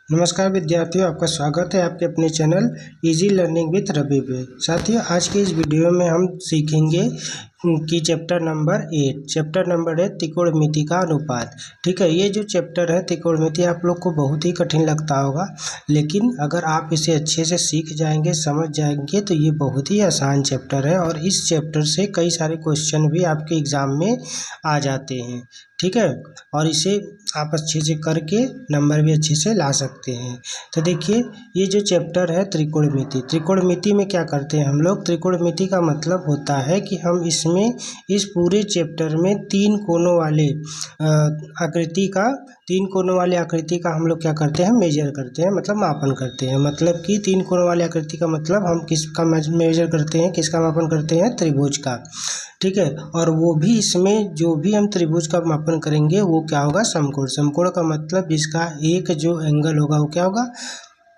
नमस्कार विद्यार्थियों, आपका स्वागत है आपके अपने channel easy learning with Ravi पे। साथियों, आज के इस वीडियो में हम सीखेंगे कि चैप्टर नंबर 8 चैप्टर नंबर है त्रिकोणमिति का अनुपात। ठीक है, ये जो चैप्टर है त्रिकोणमिति आप लोग को बहुत ही कठिन लगता होगा, लेकिन अगर आप इसे अच्छे से सीख जाएंगे, समझ जाएंगे तो ये बहुत ही आसान चैप्टर है और इस चैप्टर से कई सारे क्वेश्चन भी आपके एग्ज़ाम में आ जाते हैं। ठीक है, और इसे आप अच्छे से करके नंबर भी अच्छे से ला सकते हैं। तो देखिए, ये जो चैप्टर है त्रिकोणमिति, त्रिकोणमिति में क्या करते हैं हम लोग। त्रिकोणमिति का मतलब होता है कि हम इसमें इस पूरे चैप्टर में तीन कोनों वाले आकृति का हम लोग क्या करते हैं, मेजर करते हैं, मतलब मापन करते हैं। मतलब कि तीन कोनों वाली आकृति का मतलब हम किसका मेजर करते हैं, किसका मापन करते हैं, त्रिभुज का। ठीक है, और वो भी इसमें जो भी हम त्रिभुज का मापन करेंगे वो क्या होगा, समकोण। समकोण का मतलब जिसका एक जो एंगल होगा वो क्या होगा,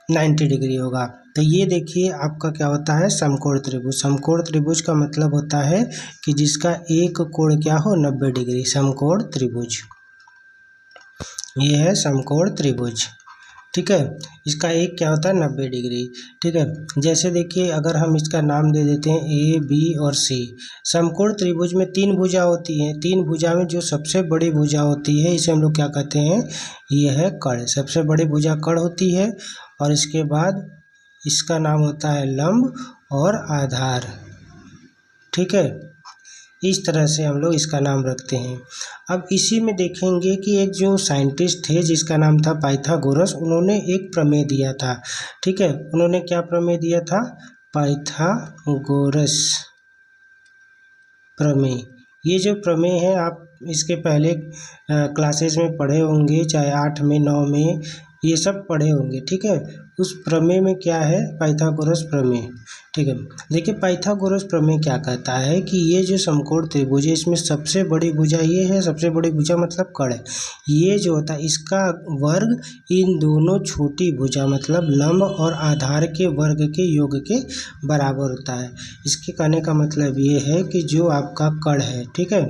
90 डिग्री होगा। तो ये देखिए आपका क्या होता है, समकोण त्रिभुज। समकोण त्रिभुज का मतलब होता है कि जिसका एक कोण क्या हो, 90 डिग्री, समकोण त्रिभुज। ये है समकोण त्रिभुज। ठीक है, इसका एक क्या होता है, 90 डिग्री। ठीक है, जैसे देखिए अगर हम इसका नाम दे देते हैं ए, बी और सी। समकोण त्रिभुज में तीन भुजा होती हैं। तीन भुजा में जो सबसे बड़ी भुजा होती है इसे हम लोग क्या कहते हैं, ये है कर्ण। सबसे बड़ी भुजा कर्ण होती है और इसके बाद इसका नाम होता है लंब और आधार। ठीक है, इस तरह से हम लोग इसका नाम रखते हैं। अब इसी में देखेंगे कि एक जो साइंटिस्ट थे जिसका नाम था पाइथागोरस, उन्होंने एक प्रमेय दिया था। ठीक है, उन्होंने क्या प्रमेय दिया था, पाइथागोरस प्रमेय। ये जो प्रमेय है आप इसके पहले क्लासेस में पढ़े होंगे, चाहे 8 में 9 में, ये सब पढ़े होंगे। ठीक है, उस प्रमेय में क्या है, पाइथागोरस प्रमेय। ठीक है, देखिए पाइथागोरस प्रमेय क्या कहता है कि ये जो समकोण त्रिभुज है इसमें सबसे बड़ी भुजा ये है, सबसे बड़ी भुजा मतलब कर्ण। ये जो होता है इसका वर्ग इन दोनों छोटी भुजा मतलब लंब और आधार के वर्ग के योग के बराबर होता है। इसके कहने का मतलब ये है कि जो आपका कर्ण है, ठीक है,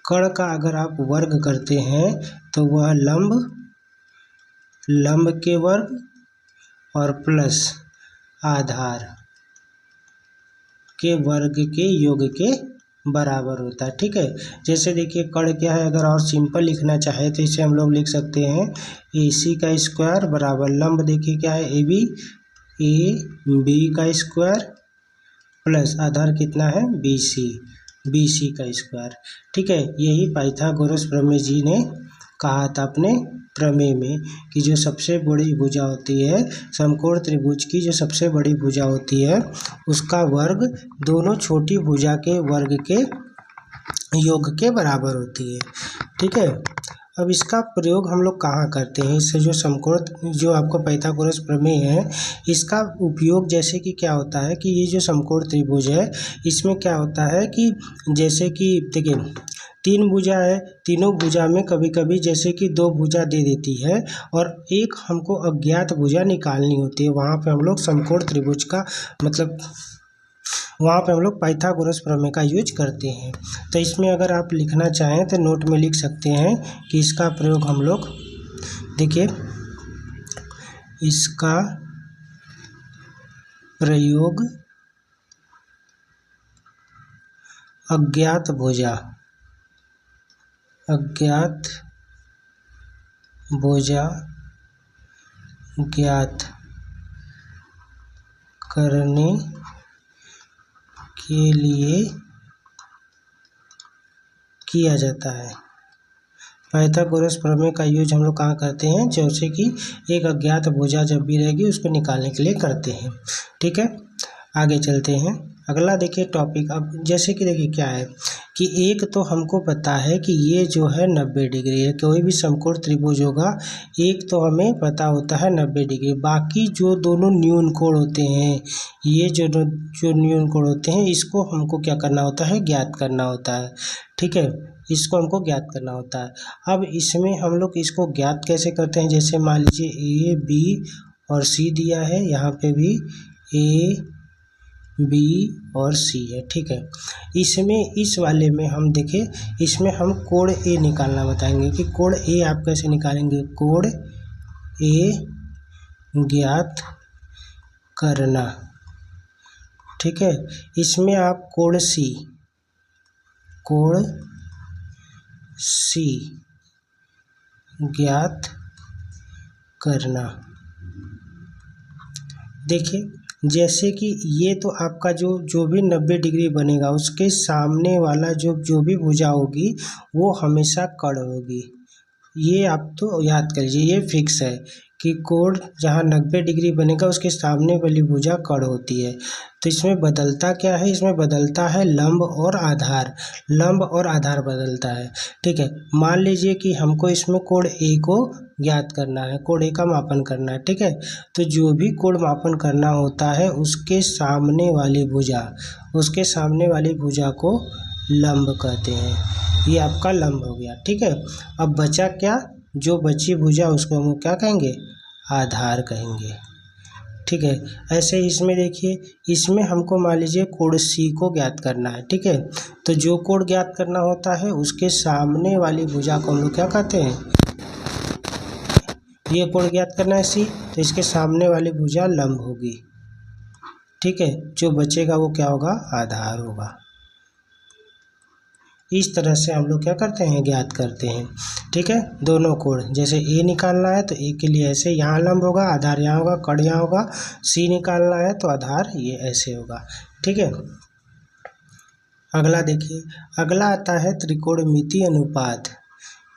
कर्ण का अगर आप वर्ग करते हैं तो वह लंब के वर्ग और प्लस आधार के वर्ग के योग के बराबर होता है। ठीक है, जैसे देखिए कर्ण क्या है, अगर और सिंपल लिखना चाहे तो इसे हम लोग लिख सकते हैं AC का स्क्वायर बराबर लंब, देखिए क्या है, AB का स्क्वायर प्लस आधार कितना है, BC का स्क्वायर। ठीक है, यही पाइथागोरस प्रमेय जी ने कहा था अपने प्रमेय में कि जो सबसे बड़ी भुजा होती है समकोण त्रिभुज की, जो सबसे बड़ी भुजा होती है उसका वर्ग दोनों छोटी भुजा के वर्ग के योग के बराबर होती है। ठीक है, अब इसका प्रयोग हम लोग कहाँ करते हैं, इससे जो समकोण जो आपका पाइथागोरस प्रमेय है इसका उपयोग जैसे कि क्या होता है कि ये जो समकोण त्रिभुज है इसमें क्या होता है कि जैसे कि देखिए तीन भुजा है, तीनों भुजा में कभी कभी जैसे कि दो भुजा दे देती है और एक हमको अज्ञात भुजा निकालनी होती है, वहाँ पे हम लोग समकोण त्रिभुज का मतलब वहाँ पे हम लोग पाइथागोरस प्रमेय का यूज करते हैं। तो इसमें अगर आप लिखना चाहें तो नोट में लिख सकते हैं कि इसका प्रयोग हम लोग, देखिए इसका प्रयोग अज्ञात भुजा ज्ञात करने के लिए किया जाता है। पाइथागोरस प्रमेय का यूज हम लोग कहाँ करते हैं, जैसे कि एक अज्ञात भुजा जब भी रहेगी उसको निकालने के लिए करते हैं। ठीक है, आगे चलते हैं। अगला देखिए टॉपिक, अब जैसे कि देखिए क्या है कि एक तो हमको पता है कि ये जो है 90 डिग्री है, कोई भी समकोण त्रिभुज होगा एक तो हमें पता होता है 90 डिग्री। बाकी जो दोनों न्यून कोण होते हैं, ये जो न्यून कोण होते हैं इसको हमको क्या करना होता है, ज्ञात करना होता है। ठीक है, इसको हमको ज्ञात करना होता है। अब इसमें हम लोग इसको ज्ञात कैसे करते हैं, जैसे मान लीजिए A, B और C दिया है, यहाँ पे भी A, B और C है। ठीक है, इसमें इस वाले में हम देखें, इसमें हम कोण A निकालना बताएंगे कि कोण A आप कैसे निकालेंगे। कोण A ज्ञात करना। ठीक है, इसमें आप कोण सी ज्ञात करना। देखिए जैसे कि ये तो आपका जो भी 90 डिग्री बनेगा उसके सामने वाला जो भी भुजा होगी वो हमेशा कर्ण होगी। ये आप तो याद कर लीजिए, ये फिक्स है कि कोण जहाँ 90 डिग्री बनेगा उसके सामने वाली भुजा कर्ण होती है। तो इसमें बदलता क्या है, इसमें बदलता है लंब और आधार। लंब और आधार बदलता है। ठीक है, मान लीजिए कि हमको इसमें कोण ए को ज्ञात करना है, कोण ए का मापन करना है। ठीक है, तो जो भी कोण मापन करना होता है उसके सामने वाली भुजा को लंब कहते हैं। ये आपका लंब हो गया। ठीक है, अब बचा क्या, जो बची भुजा उसको हम क्या कहेंगे, आधार कहेंगे। ठीक है, ऐसे इसमें देखिए, इसमें हमको मान लीजिए कोण सी को ज्ञात करना है। ठीक है, तो जो कोण ज्ञात करना होता है उसके सामने वाली भुजा को हम लोग क्या कहते हैं, ये कोण ज्ञात करना है सी, तो इसके सामने वाली भुजा लंब होगी। ठीक है, जो बचेगा वो क्या होगा, आधार होगा। इस तरह से हम लोग क्या करते हैं, ज्ञात करते हैं। ठीक है, दोनों कोण, जैसे ए निकालना है तो ए के लिए ऐसे यहाँ लंब होगा, आधार यहाँ होगा, कर्ण यहाँ होगा। सी निकालना है तो आधार ये ऐसे होगा। ठीक है, अगला देखिए, अगला आता है त्रिकोणमितीय अनुपात,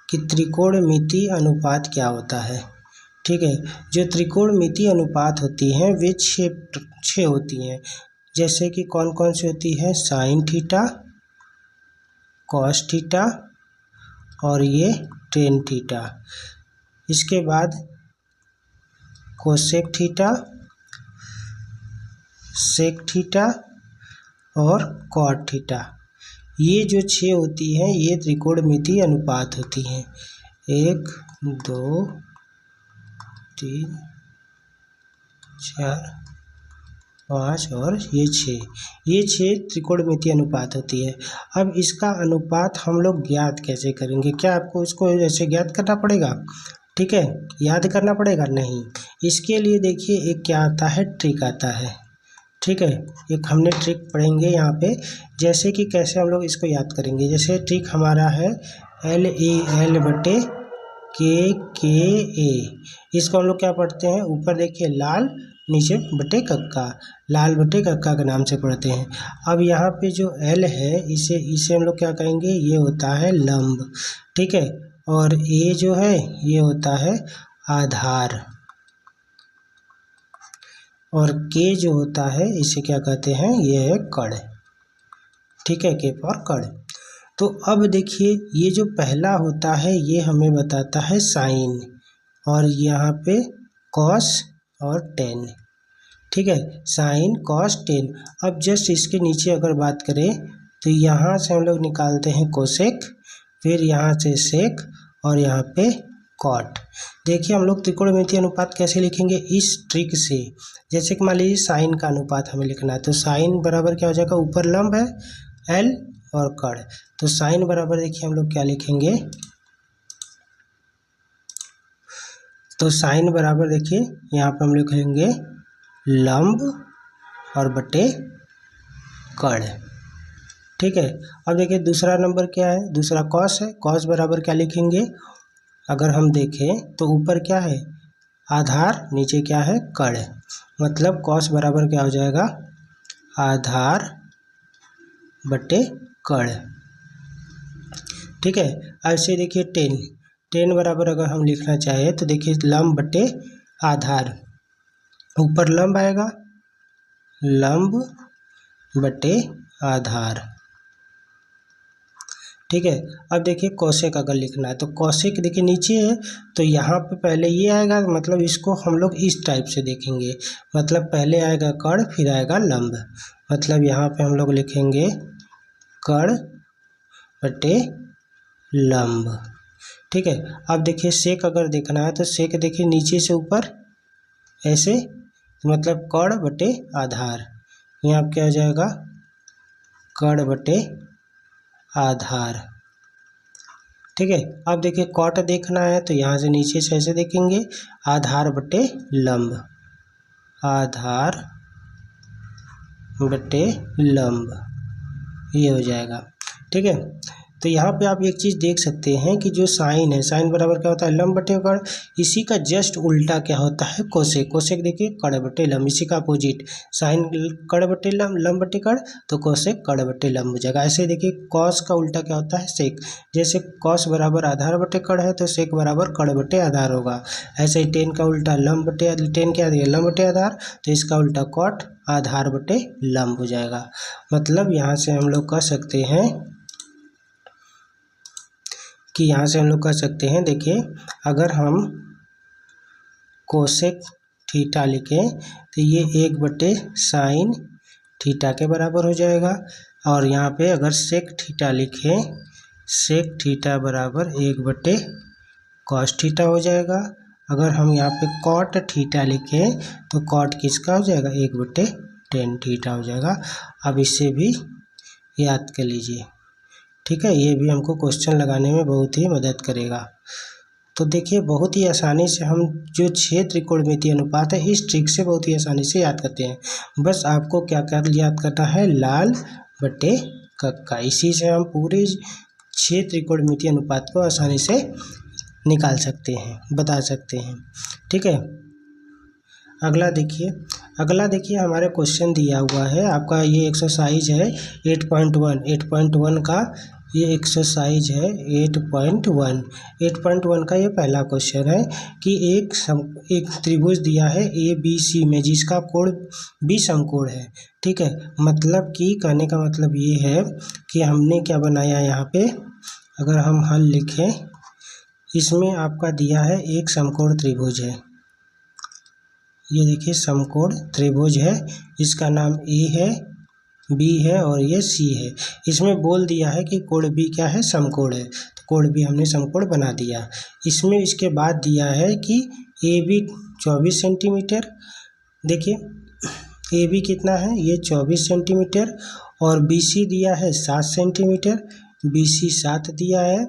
कि त्रिकोणमितीय अनुपात क्या होता है। ठीक है, जो त्रिकोणमितीय अनुपात होती हैं वे छः होती हैं। जैसे कि कौन कौन सी होती है, साइन थीटा, कॉस थीटा और ये टेन थीटा। इसके बाद कोसेक थीटा, सेक थीटा और कॉट थीटा। ये जो छः होती हैं ये त्रिकोणमितीय अनुपात होती हैं। 1 2 3 4 5 और ये 6, ये 6 त्रिकोणमितीय अनुपात होती है। अब इसका अनुपात हम लोग ज्ञात कैसे करेंगे, क्या आपको इसको ऐसे ज्ञात करना पड़ेगा, ठीक है, याद करना पड़ेगा, नहीं। इसके लिए देखिए एक क्या आता है, ट्रिक आता है। ठीक है, एक हमने ट्रिक पढ़ेंगे यहाँ पे, जैसे कि कैसे हम लोग इसको याद करेंगे। जैसे ट्रिक हमारा है LAL बटे KKA। इसको हम लोग क्या पढ़ते हैं, ऊपर देखिए लाल, नीचे बटे कक्का, लाल बटे कक्का के नाम से पढ़ते हैं। अब यहाँ पे जो L है इसे हम लोग क्या कहेंगे, ये होता है लंब। ठीक है, और A जो है ये होता है आधार, और K जो होता है इसे क्या कहते हैं, ये है कर्ण। ठीक है, K फॉर कर्ण। तो अब देखिए ये जो पहला होता है ये हमें बताता है साइन, और यहाँ पे कॉस और टेन। ठीक है, साइन कॉस टेन। अब जस्ट इसके नीचे अगर बात करें तो यहाँ से हम लोग निकालते हैं कोसेक, फिर यहाँ से सेक और यहाँ पे कॉट। देखिए हम लोग त्रिकोणमितीय अनुपात कैसे लिखेंगे, इस ट्रिक से। जैसे कि मान लीजिए साइन का अनुपात हमें लिखना है, तो साइन बराबर क्या हो जाएगा, ऊपर लंब है L और कर्ण, तो साइन बराबर देखिए हम लोग क्या लिखेंगे, तो साइन बराबर देखिए यहाँ पर हम लिखेंगे लंब और बटे कर्ण। ठीक है, अब देखिए दूसरा नंबर क्या है, दूसरा कॉस है, कॉस बराबर क्या लिखेंगे, अगर हम देखें तो ऊपर क्या है आधार, नीचे क्या है कर्ण, मतलब कॉस बराबर क्या हो जाएगा, आधार बटे कर्ण। ठीक है, ऐसे देखिए टेन बराबर अगर हम लिखना चाहें तो देखिए लंब बटे आधार, ऊपर लंब आएगा, लंब बटे आधार। ठीक है, अब देखिए कोसेक अगर लिखना है तो कोसेक देखिए नीचे है, तो यहाँ पे पहले ये आएगा, मतलब इसको हम लोग इस टाइप से देखेंगे, मतलब पहले आएगा कर्ण फिर आएगा लंब, मतलब यहाँ पे हम लोग लिखेंगे कर्ण बटे लंब। ठीक है, अब देखिए सेक अगर देखना है तो सेक देखिए नीचे से ऊपर ऐसे, मतलब कर्ण बटे आधार, यहाँ क्या हो जाएगा कर्ण बटे आधार। ठीक है। अब देखिए कॉट देखना है तो यहाँ से नीचे से ऐसे देखेंगे, आधार बटे लंब, आधार बटे लंब, ये हो जाएगा। ठीक है। तो यहाँ पे आप एक चीज़ देख सकते हैं कि जो साइन है, साइन बराबर क्या होता है, लंब बटे कड़। इसी का जस्ट उल्टा क्या होता है, कोसेक। कोसेक देखिए कड़ बटे लंब, इसी का अपोजिट। साइन कड़ बटे लंब, लंब बटे कड़, तो कोसेक कड़ बटे लंब हो जाएगा। ऐसे देखिए कॉस का उल्टा क्या होता है, सेक। जैसे कॉस बराबर आधार बटे कड़ है तो सेक बराबर कड़ बटे आधार होगा। ऐसे ही टेन का उल्टा लंब बटे, टेन क्या दिया, लंब बटे आधार, तो इसका उल्टा कॉट आधार बटे लंब हो जाएगा। मतलब यहाँ से हम लोग कह सकते हैं कि यहाँ से हम लोग कह सकते हैं, देखिए अगर हम कोसेक थीटा लिखें तो ये 1/साइन थीटा के बराबर हो जाएगा। और यहाँ पे अगर सेक थीटा लिखें, सेक थीटा बराबर 1/कॉस थीटा हो जाएगा। अगर हम यहाँ पे कॉट थीटा लिखें तो कॉट किसका हो जाएगा, 1/tan थीटा हो जाएगा। अब इसे भी याद कर लीजिए। ठीक है, ये भी हमको क्वेश्चन लगाने में बहुत ही मदद करेगा। तो देखिए बहुत ही आसानी से हम जो 6 त्रिकोणमितीय अनुपात है इस ट्रिक से बहुत ही आसानी से याद करते हैं। बस आपको क्या क्या याद करना है, लाल बटे कक्का। इसी से हम पूरे 6 त्रिकोणमितीय अनुपात को आसानी से निकाल सकते हैं, बता सकते हैं। ठीक है। अगला देखिए हमारे क्वेश्चन दिया हुआ है आपका, ये एक्सरसाइज है 8.1 का ये एक्सरसाइज है 8.1 का ये पहला क्वेश्चन है कि एक त्रिभुज दिया है ABC में जिसका कोण B समकोण है। ठीक है। मतलब कि कहने का मतलब ये है कि हमने क्या बनाया यहाँ पे, अगर हम हल लिखें, इसमें आपका दिया है एक समकोण त्रिभुज है। ये देखिए समकोण त्रिभुज है, इसका नाम A है, B है और ये C है। इसमें बोल दिया है कि कोण B क्या है, समकोण है, तो कोण B हमने समकोण बना दिया। इसमें इसके बाद दिया है कि AB 24 सेंटीमीटर। देखिए AB कितना है, ये 24 सेंटीमीटर, और BC दिया है 7 सेंटीमीटर, BC 7 दिया है।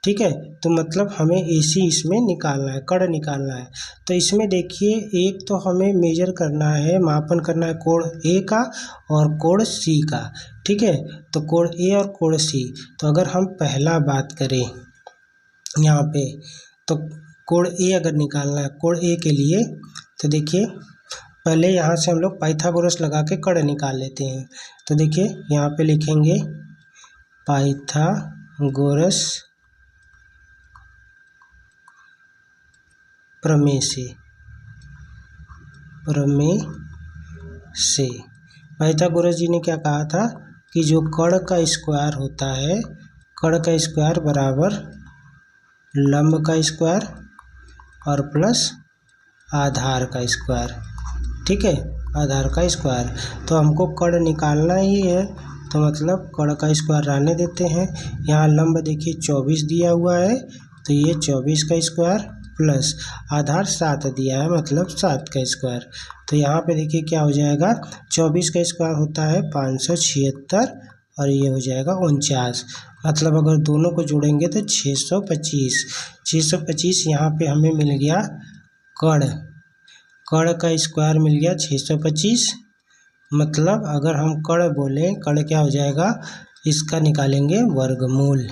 ठीक है। तो मतलब हमें AC इसमें निकालना है, कड़ निकालना है। तो इसमें देखिए एक तो हमें मेजर करना है, मापन करना है कोण A का और कोण C का। ठीक है। तो कोण A और कोण C, तो अगर हम पहला बात करें यहाँ पे, तो कोण A अगर निकालना है, कोण A के लिए, तो देखिए पहले यहाँ से हम लोग पाइथागोरस लगा के कड़ निकाल लेते हैं। तो देखिए यहाँ पे लिखेंगे पाइथागोरस प्रमेय से पाइथागोरस जी ने क्या कहा था कि जो कड़ का स्क्वायर होता है, कड़ का स्क्वायर बराबर लंब का स्क्वायर और प्लस आधार का स्क्वायर। ठीक है, आधार का स्क्वायर। तो हमको कड़ निकालना ही है, तो मतलब कड़ का स्क्वायर रहने देते हैं। यहाँ लंब देखिए 24 दिया हुआ है, तो ये 24 का स्क्वायर प्लस आधार 7 दिया है, मतलब 7 का स्क्वायर। तो यहाँ पे देखिए क्या हो जाएगा, 24 का स्क्वायर होता है 576 और ये हो जाएगा 49। मतलब अगर दोनों को जोड़ेंगे तो 625 यहाँ पे हमें मिल गया कड़ का स्क्वायर मिल गया 625। मतलब अगर हम कड़ बोलें, कड़ क्या हो जाएगा, इसका निकालेंगे वर्गमूल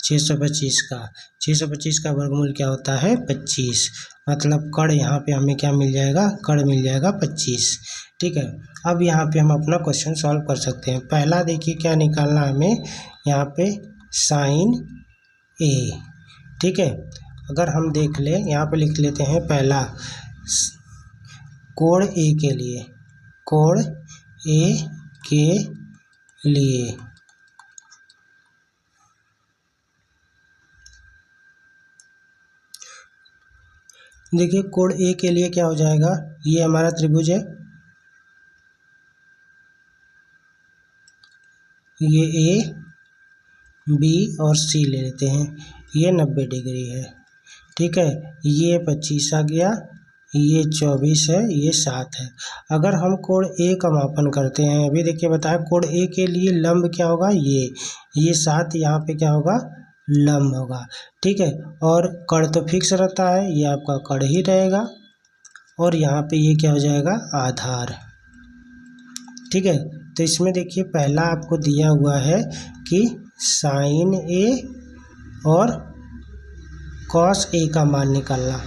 625 का वर्गमूल क्या होता है, 25। मतलब कड़ यहाँ पे हमें क्या मिल जाएगा, कड़ मिल जाएगा 25। ठीक है। अब यहाँ पे हम अपना क्वेश्चन सॉल्व कर सकते हैं। पहला देखिए क्या निकालना है हमें, यहाँ पे साइन A। ठीक है। अगर हम देख लें, यहाँ पे लिख लेते हैं पहला कोण A के लिए, कोण A के लिए देखिए कोण A के लिए क्या हो जाएगा, ये हमारा त्रिभुज है, ये A B और C ले लेते हैं, ये 90 डिग्री है। ठीक है। ये 25 आ गया, ये 24 है, ये 7 है। अगर हम कोण A का मापन करते हैं, अभी देखिए बताया कोण A के लिए लंब क्या होगा, ये 7 यहाँ पे क्या होगा, लंब होगा। ठीक है, और कड़ तो फिक्स रहता है, ये आपका कड़ ही रहेगा। और यहाँ पे ये क्या हो जाएगा, आधार। ठीक है, तो इसमें देखिए पहला आपको दिया हुआ है कि साइन ए और कॉस ए का मान निकालना।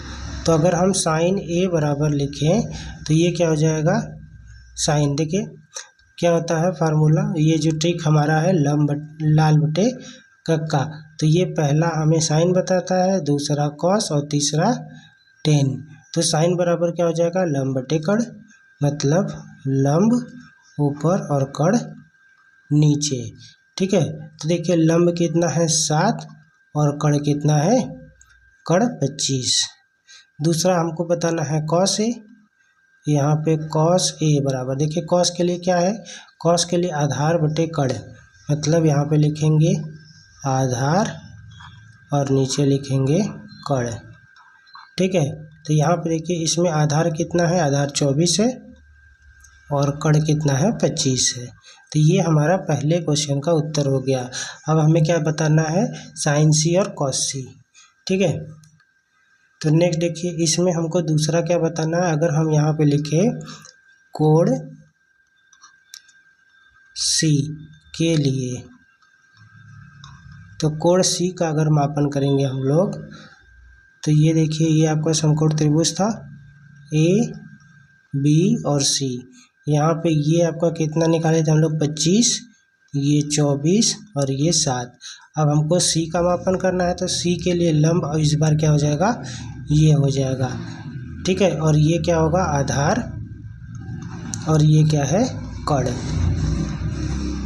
तो अगर हम साइन ए बराबर लिखें तो ये क्या हो जाएगा, साइन, देखिए क्या होता है फार्मूला, ये जो ट्रिक हमारा है लाल बटे कक्का, तो ये पहला हमें साइन बताता है, दूसरा कॉस और तीसरा टेन। तो साइन बराबर क्या हो जाएगा, लंब बटे कड़, मतलब लंब ऊपर और कड़ नीचे। ठीक है, तो देखिए लंब कितना है 7 और कड़ कितना है, कड़ 25। दूसरा हमको बताना है कॉस ए, यहाँ पे कॉस ए बराबर, देखिए कॉस के लिए क्या है, कॉस के लिए आधार बटे कड़, मतलब यहाँ पे लिखेंगे आधार और नीचे लिखेंगे कड़। ठीक है, तो यहाँ पे देखिए इसमें आधार कितना है, आधार 24 है और कड़ कितना है 25 है। तो ये हमारा पहले क्वेश्चन का उत्तर हो गया। अब हमें क्या बताना है, साइन सी और कॉस सी। ठीक है, तो नेक्स्ट देखिए इसमें हमको दूसरा क्या बताना है, अगर हम यहाँ पे लिखे कोण सी के लिए, तो कोण सी का अगर मापन करेंगे हम लोग, तो ये देखिए ये आपका समकोण त्रिभुज था ए बी और सी, यहाँ पे ये आपका कितना निकाले थे हम लोग 25, ये 24 और ये 7। अब हमको सी का मापन करना है, तो सी के लिए लंब और इस बार क्या हो जाएगा, ये हो जाएगा। ठीक है, और ये क्या होगा, आधार और ये क्या है, कड़।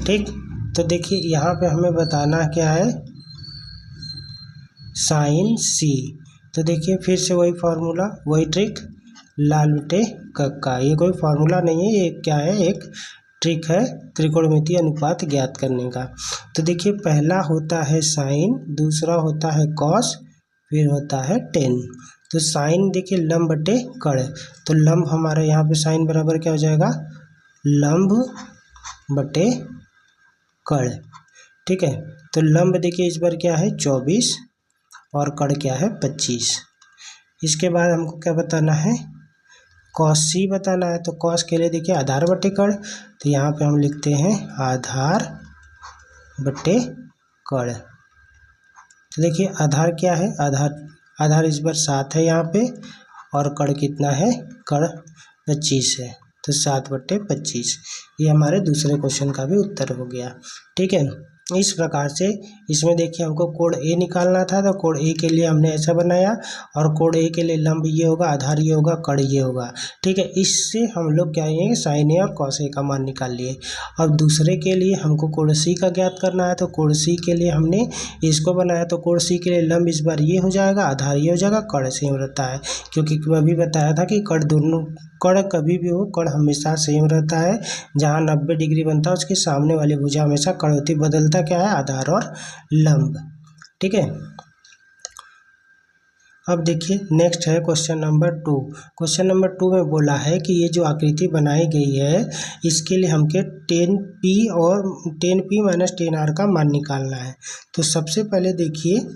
ठीक, तो देखिए यहाँ पे हमें बताना क्या है, साइन सी। तो देखिए फिर से वही फार्मूला, वही ट्रिक, लाल बटे कक्का। ये कोई फार्मूला नहीं है, ये क्या है, एक ट्रिक है त्रिकोणमितीय अनुपात ज्ञात करने का। तो देखिए पहला होता है साइन, दूसरा होता है कॉस, फिर होता है टेन। तो साइन देखिए लंब बटे कड़, तो लंब हमारा यहाँ पे साइन बराबर क्या हो जाएगा, लंब बटे कड़। ठीक है, तो लंब देखिए इस बार क्या है 24 और कड़ क्या है 25। इसके बाद हमको क्या बताना है, कॉस सी बताना है। तो कॉस के लिए देखिए आधार बटे कड़, तो यहाँ पे हम लिखते हैं आधार बटे कड़। तो देखिए आधार क्या है, आधार इस बार 7 है यहाँ पे, और कड़ कितना है, कड़ 25 है, तो 7 बटे 25। ये हमारे दूसरे क्वेश्चन का भी उत्तर हो गया। ठीक है, इस प्रकार से इसमें देखिए हमको कोण ए निकालना था, तो कोण ए के लिए हमने ऐसा बनाया, और कोण ए के लिए लंब ये होगा, आधार ये होगा, कड़ ये होगा। ठीक है, इससे हम लोग क्या है, साइन ए और कॉस ए का मान निकाल लिए। अब दूसरे के लिए हमको कोण सी का ज्ञात करना है, तो कोण सी के लिए हमने इसको बनाया, तो कोण सी के लिए लंब इस बार ये हो जाएगा, आधार ये हो जाएगा, कड़ सेम रहता है, क्योंकि अभी बताया था कि कड़ दोनों, कड़ कभी भी हो, कड़ हमेशा सेम रहता है, जहाँ 90 डिग्री बनता है उसके सामने वाली भुजा हमेशा कड़ होती, बदलता क्या है, आधार और लंब। ठीक है, अब देखिए नेक्स्ट है क्वेश्चन नंबर 2। क्वेश्चन नंबर 2 में बोला है कि ये जो आकृति बनाई गई है, इसके लिए हमके 10p और 10p माइनस 10r का मान निकालना है। तो सबसे पहले देखिए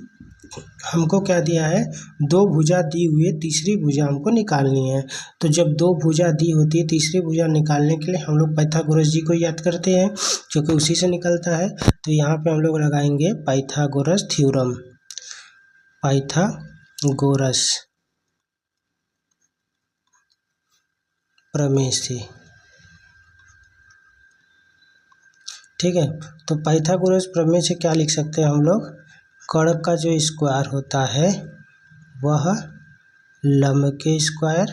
हमको क्या दिया है, दो भुजा दी हुई है, तीसरी भुजा हमको निकालनी है। तो जब दो भुजा दी होती है, तीसरी भुजा निकालने के लिए हम लोग पाइथागोरस जी को याद करते हैं, क्योंकि उसी से निकलता है। तो यहाँ पे हम लोग लगाएंगे पाइथागोरस थ्योरम, पाइथागोरस प्रमेय से। ठीक है, तो पाइथागोरस प्रमेय से क्या लिख सकते हैं हम लोग, कड़ का जो स्क्वायर होता है वह लंब के स्क्वायर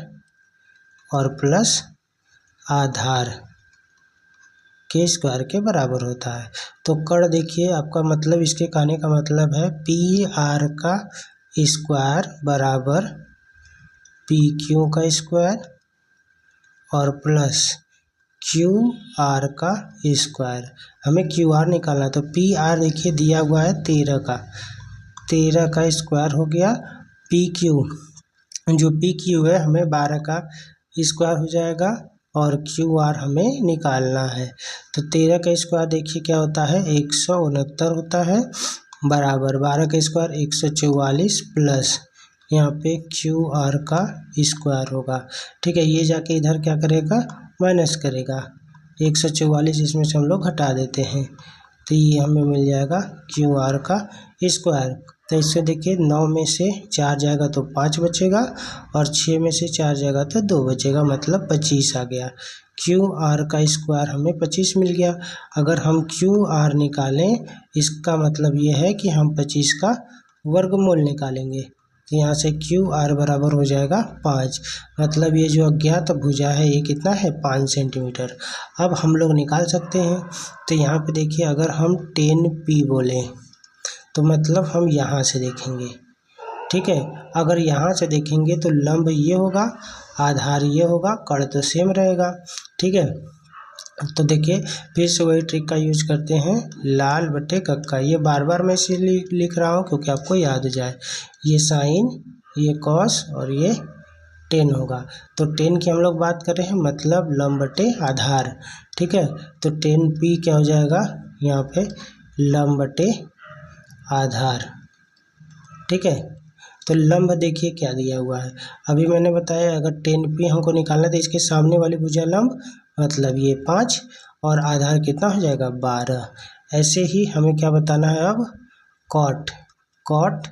और प्लस आधार के स्क्वायर के बराबर होता है। तो कड़ देखिए आपका मतलब, इसके कहने का मतलब है पी आर का स्क्वायर बराबर पी क्यू का स्क्वायर और प्लस क्यू आर का स्क्वायर। हमें क्यू आर निकालना है, तो पी आर देखिए दिया हुआ है 13 का स्क्वायर हो गया, पी क्यू जो पी क्यू है हमें 12 का स्क्वायर हो जाएगा, और क्यू आर हमें निकालना है। तो 13 का स्क्वायर देखिए क्या होता है 169 होता है, बराबर 12 का स्क्वायर 144 प्लस यहाँ पे क्यू आर का स्क्वायर होगा। ठीक है, ये जाके इधर क्या करेगा, माइनस करेगा। 144 इसमें से हम लोग हटा देते हैं तो ये हमें मिल जाएगा क्यू आर का स्क्वायर। तो इससे देखिए 9 में से 4 जाएगा तो 5 बचेगा और 6 में से 4 जाएगा तो 2 बचेगा, मतलब 25 आ गया। क्यू आर का स्क्वायर हमें 25 मिल गया। अगर हम क्यू आर निकालें इसका मतलब ये है कि हम 25 का वर्गमूल निकालेंगे। तो यहाँ से क्यू आर बराबर हो जाएगा 5, मतलब ये जो अज्ञात भुजा है ये कितना है 5 सेंटीमीटर। अब हम लोग निकाल सकते हैं। तो यहाँ पे देखिए अगर हम 10p बोलें तो मतलब हम यहाँ से देखेंगे। ठीक है, अगर यहाँ से देखेंगे तो लंब ये होगा, आधार ये होगा, कड़ तो सेम रहेगा। ठीक है, तो देखिए फिर से वही ट्रिक का यूज करते हैं, लाल बटे कक्का। ये बार बार मैं इसलिए लिख रहा हूँ क्योंकि आपको याद हो जाए। ये साइन, ये कॉस और ये 10 होगा। तो 10 की हम लोग बात कर रहे हैं, मतलब लंब बटे आधार। ठीक है, तो 10p क्या हो जाएगा यहाँ पे, लंब बटे आधार। ठीक है, तो लंब देखिए क्या दिया हुआ है, अभी मैंने बताया अगर 10p हमको निकालना है तो इसके सामने वाली भुजा लंब, मतलब ये 5 और आधार कितना हो जाएगा 12। ऐसे ही हमें क्या बताना है अब, कॉट, कॉट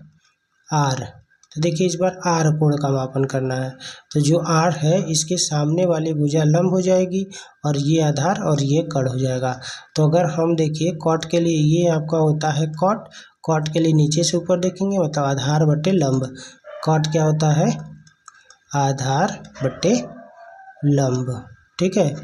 आर। तो देखिए इस बार आर कोण का मापन करना है। तो जो आर है इसके सामने वाली भुजा लंब हो जाएगी और ये आधार और ये कड़ हो जाएगा। तो अगर हम देखिए कॉट के लिए ये आपका होता है कॉट, कॉट के लिए नीचे से ऊपर देखेंगे मतलब आधार बटे लंब। कॉट क्या होता है, आधार बटे लंब। ठीक है,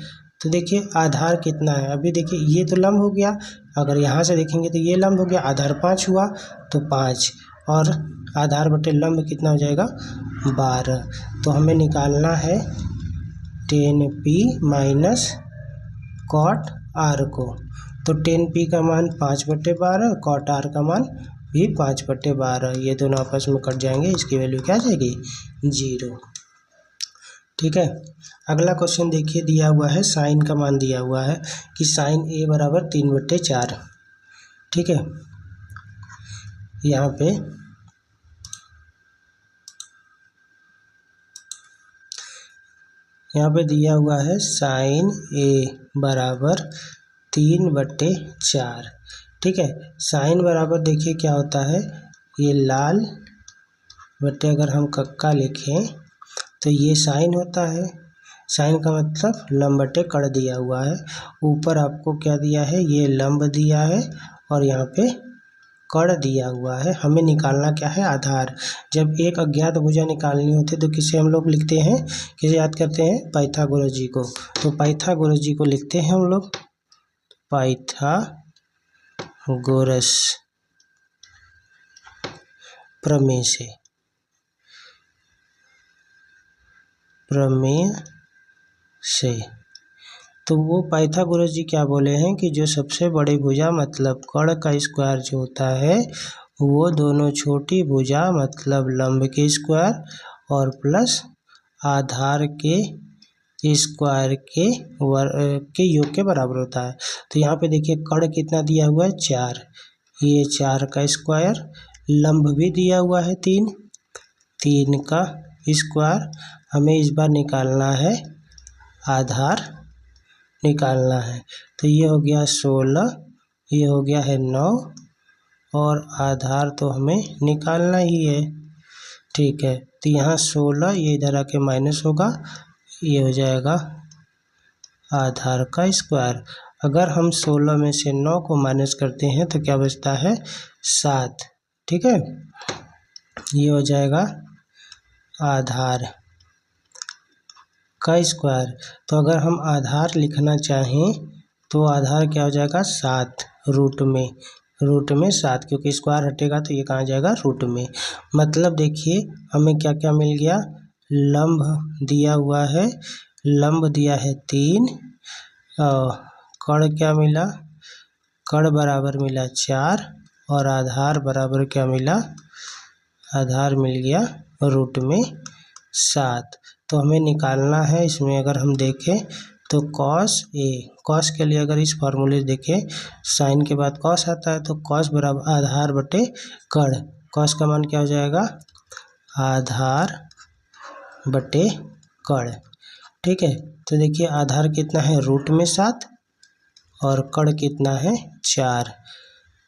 तो देखिए आधार कितना है, अभी देखिए ये तो लंब हो गया, अगर यहाँ से देखेंगे तो ये लंब हो गया, आधार 5 हुआ तो 5 और आधार बटे लंब कितना हो जाएगा 12। तो हमें निकालना है 10p माइनस कॉट आर को। तो 10p का मान 5/12, कॉट आर का मान भी 5/12। ये दोनों आपस में कट जाएंगे, इसकी वैल्यू क्या आ जाएगी 0। ठीक है, अगला क्वेश्चन देखिए दिया हुआ है, साइन का मान दिया हुआ है कि साइन a बराबर 3/4। ठीक है, यहाँ पे दिया हुआ है साइन a बराबर 3/4। ठीक है, साइन बराबर देखिए क्या होता है, ये लाल बटे अगर हम कक्का लिखें तो ये साइन होता है। साइन का मतलब लंब बटे कड़ दिया हुआ है। ऊपर आपको क्या दिया है, ये लंब दिया है और यहाँ पे कड़ दिया हुआ है। हमें निकालना क्या है, आधार। जब एक अज्ञात भुजा निकालनी होती है तो किसे हम लोग लिखते हैं, किसे याद करते हैं, पाइथागोरस जी को। तो पाइथागोरस जी को लिखते हैं हम लोग, पाइथागोरस प्रमेय से। तो वो पाइथागोरस जी क्या बोले हैं कि जो सबसे बड़ी भुजा मतलब कड़ का स्क्वायर जो होता है वो दोनों छोटी भुजा मतलब लंब के स्क्वायर और प्लस आधार के स्क्वायर के योग के बराबर होता है। तो यहाँ पे देखिए कड़ कितना दिया हुआ है 4, ये 4 का स्क्वायर, लंब भी दिया हुआ है 3 का स्क्वायर। हमें इस बार निकालना है आधार निकालना है। तो ये हो गया 16, ये हो गया है 9 और आधार तो हमें निकालना ही है। ठीक है, तो यहाँ 16 ये इधर आके माइनस होगा, ये हो जाएगा आधार का स्क्वायर। अगर हम 16 में से 9 को माइनस करते हैं तो क्या बचता है 7। ठीक है, ये हो जाएगा आधार का स्क्वायर। तो अगर हम आधार लिखना चाहें तो आधार क्या हो जाएगा 7 रूट में 7, क्योंकि स्क्वायर हटेगा तो ये कहाँ जाएगा रूट में। मतलब देखिए हमें क्या क्या मिल गया, लंब दिया हुआ है, लंब दिया है 3, कड़ क्या मिला, कड़ बराबर मिला 4 और आधार बराबर क्या मिला, आधार मिल गया रूट में 7। तो हमें निकालना है, इसमें अगर हम देखें तो कॉस ए, कॉस के लिए अगर इस फॉर्मूले देखें साइन के बाद कॉस आता है तो कॉस बराबर आधार बटे कड़, कॉस का मान क्या हो जाएगा आधार बटे कड़। ठीक है, तो देखिए आधार कितना है रूट में 7 और कड़ कितना है 4।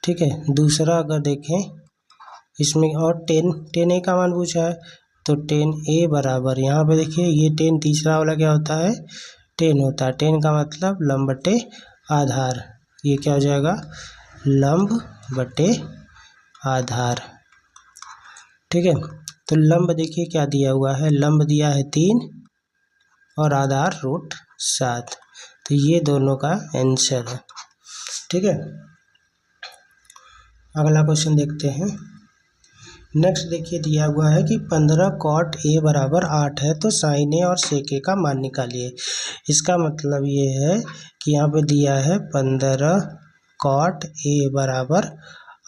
ठीक है, दूसरा अगर देखें इसमें और 10 ए का मान पूछा है तो 10 ए बराबर यहाँ पे देखिए ये 10 तीसरा वाला क्या होता है 10 होता है, 10 का मतलब लंब बटे आधार, ये क्या हो जाएगा लंब बटे आधार। ठीक है, तो लंब देखिए क्या दिया हुआ है, लंब दिया है 3 और आधार रूट 7, तो ये दोनों का आंसर है। ठीक है, अगला क्वेश्चन देखते हैं। नेक्स्ट देखिए दिया हुआ है कि 15 कॉट ए बराबर 8 है तो साइन ए और सेक ए का मान निकालिए। इसका मतलब ये है कि यहाँ पे दिया है 15 कॉट ए बराबर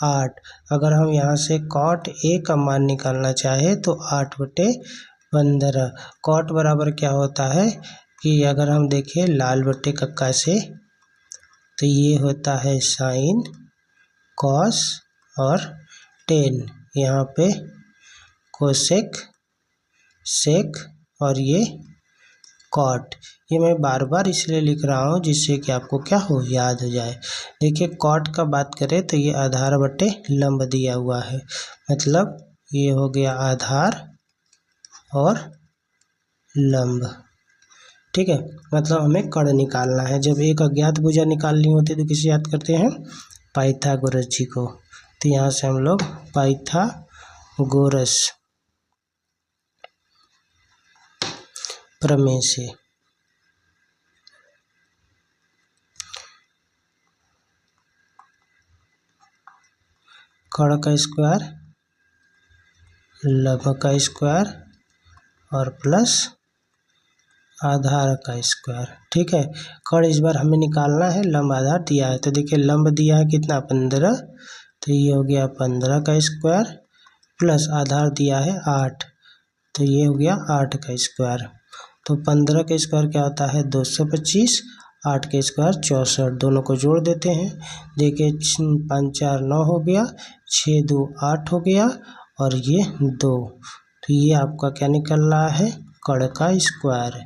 8, अगर हम यहाँ से कॉट ए का मान निकालना चाहे तो 8/15, कॉट बराबर क्या होता है कि अगर हम देखें लाल बट्टे कक्का से तो ये होता है साइन कॉस और टेन, यहाँ पे कोसेक सेक और ये कॉट, ये मैं बार बार इसलिए लिख रहा हूँ जिससे कि आपको क्या हो याद हो जाए। देखिए कॉट का बात करें तो ये आधार बटे लंब दिया हुआ है, मतलब ये हो गया आधार और लंब। ठीक है, मतलब हमें कड़ निकालना है। जब एक अज्ञात भुजा निकालनी होती है तो किसे याद करते हैं पाइथागोरस जी को, तो यहाँ से हम लोग पाइथागोरस प्रमेय से कड़ का स्क्वायर लंब का स्क्वायर और प्लस आधार का स्क्वायर। ठीक है, कड़ इस बार हमें निकालना है, लंब आधार दिया है तो देखिए लंब दिया है कितना 15, तो ये हो गया 15 का स्क्वायर प्लस आधार दिया है 8, तो ये हो गया 8 का स्क्वायर। तो 15 का स्क्वायर क्या होता है 225, 8 के स्क्वायर 64, दोनों को जोड़ देते हैं। देखिए 5 4 9 हो गया, 6 2 8 हो गया और ये 2, तो ये आपका क्या निकल रहा है कड़ का स्क्वायर।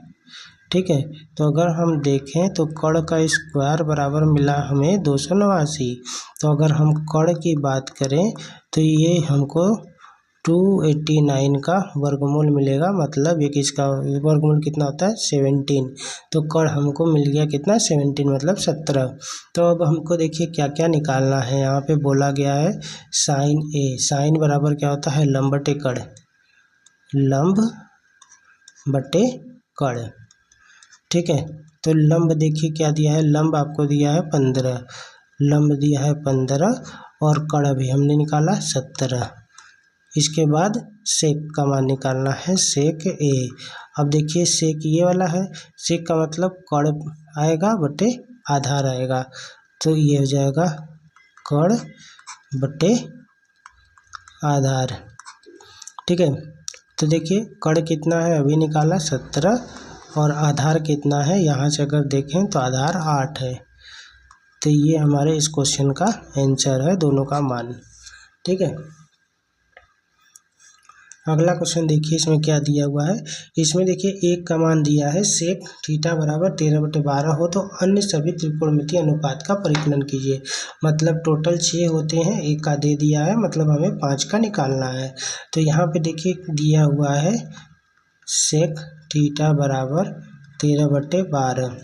ठीक है, तो अगर हम देखें तो कड़ का स्क्वायर बराबर मिला हमें 289, तो अगर हम कड़ की बात करें तो ये हमको 289 का वर्गमूल मिलेगा, मतलब ये किसका वर्गमूल कितना होता है 17, तो कड़ हमको मिल गया कितना 17 मतलब 17। तो अब हमको देखिए क्या क्या निकालना है, यहाँ पे बोला गया है साइन ए, साइन बराबर क्या होता है लंब बटे कड़, लंब बटे कड़। ठीक है, तो लंब देखिए क्या दिया है, लंब आपको दिया है 15, लंब दिया है 15 और कड़ भी हमने निकाला 17। इसके बाद सेक का मान निकालना है सेक ए। अब देखिए सेक ये वाला है, सेक का मतलब कड़ आएगा बटे आधार आएगा, तो ये हो जाएगा कड़ बटे आधार। ठीक है, तो देखिए कड़ कितना है अभी निकाला 17 और आधार कितना है, यहाँ से अगर देखें तो आधार 8 है, तो ये हमारे इस क्वेश्चन का आंसर है दोनों का मान। ठीक है, अगला क्वेश्चन देखिए इसमें क्या दिया हुआ है। इसमें देखिए एक का मान दिया है सेक थीटा बराबर 13/12 हो तो अन्य सभी त्रिकोणमितीय अनुपात का परिकलन कीजिए, मतलब टोटल 6 होते हैं, एक का दे दिया है, मतलब हमें 5 का निकालना है। तो यहाँ पे देखिए दिया हुआ है सेक थीटा बराबर 13/12,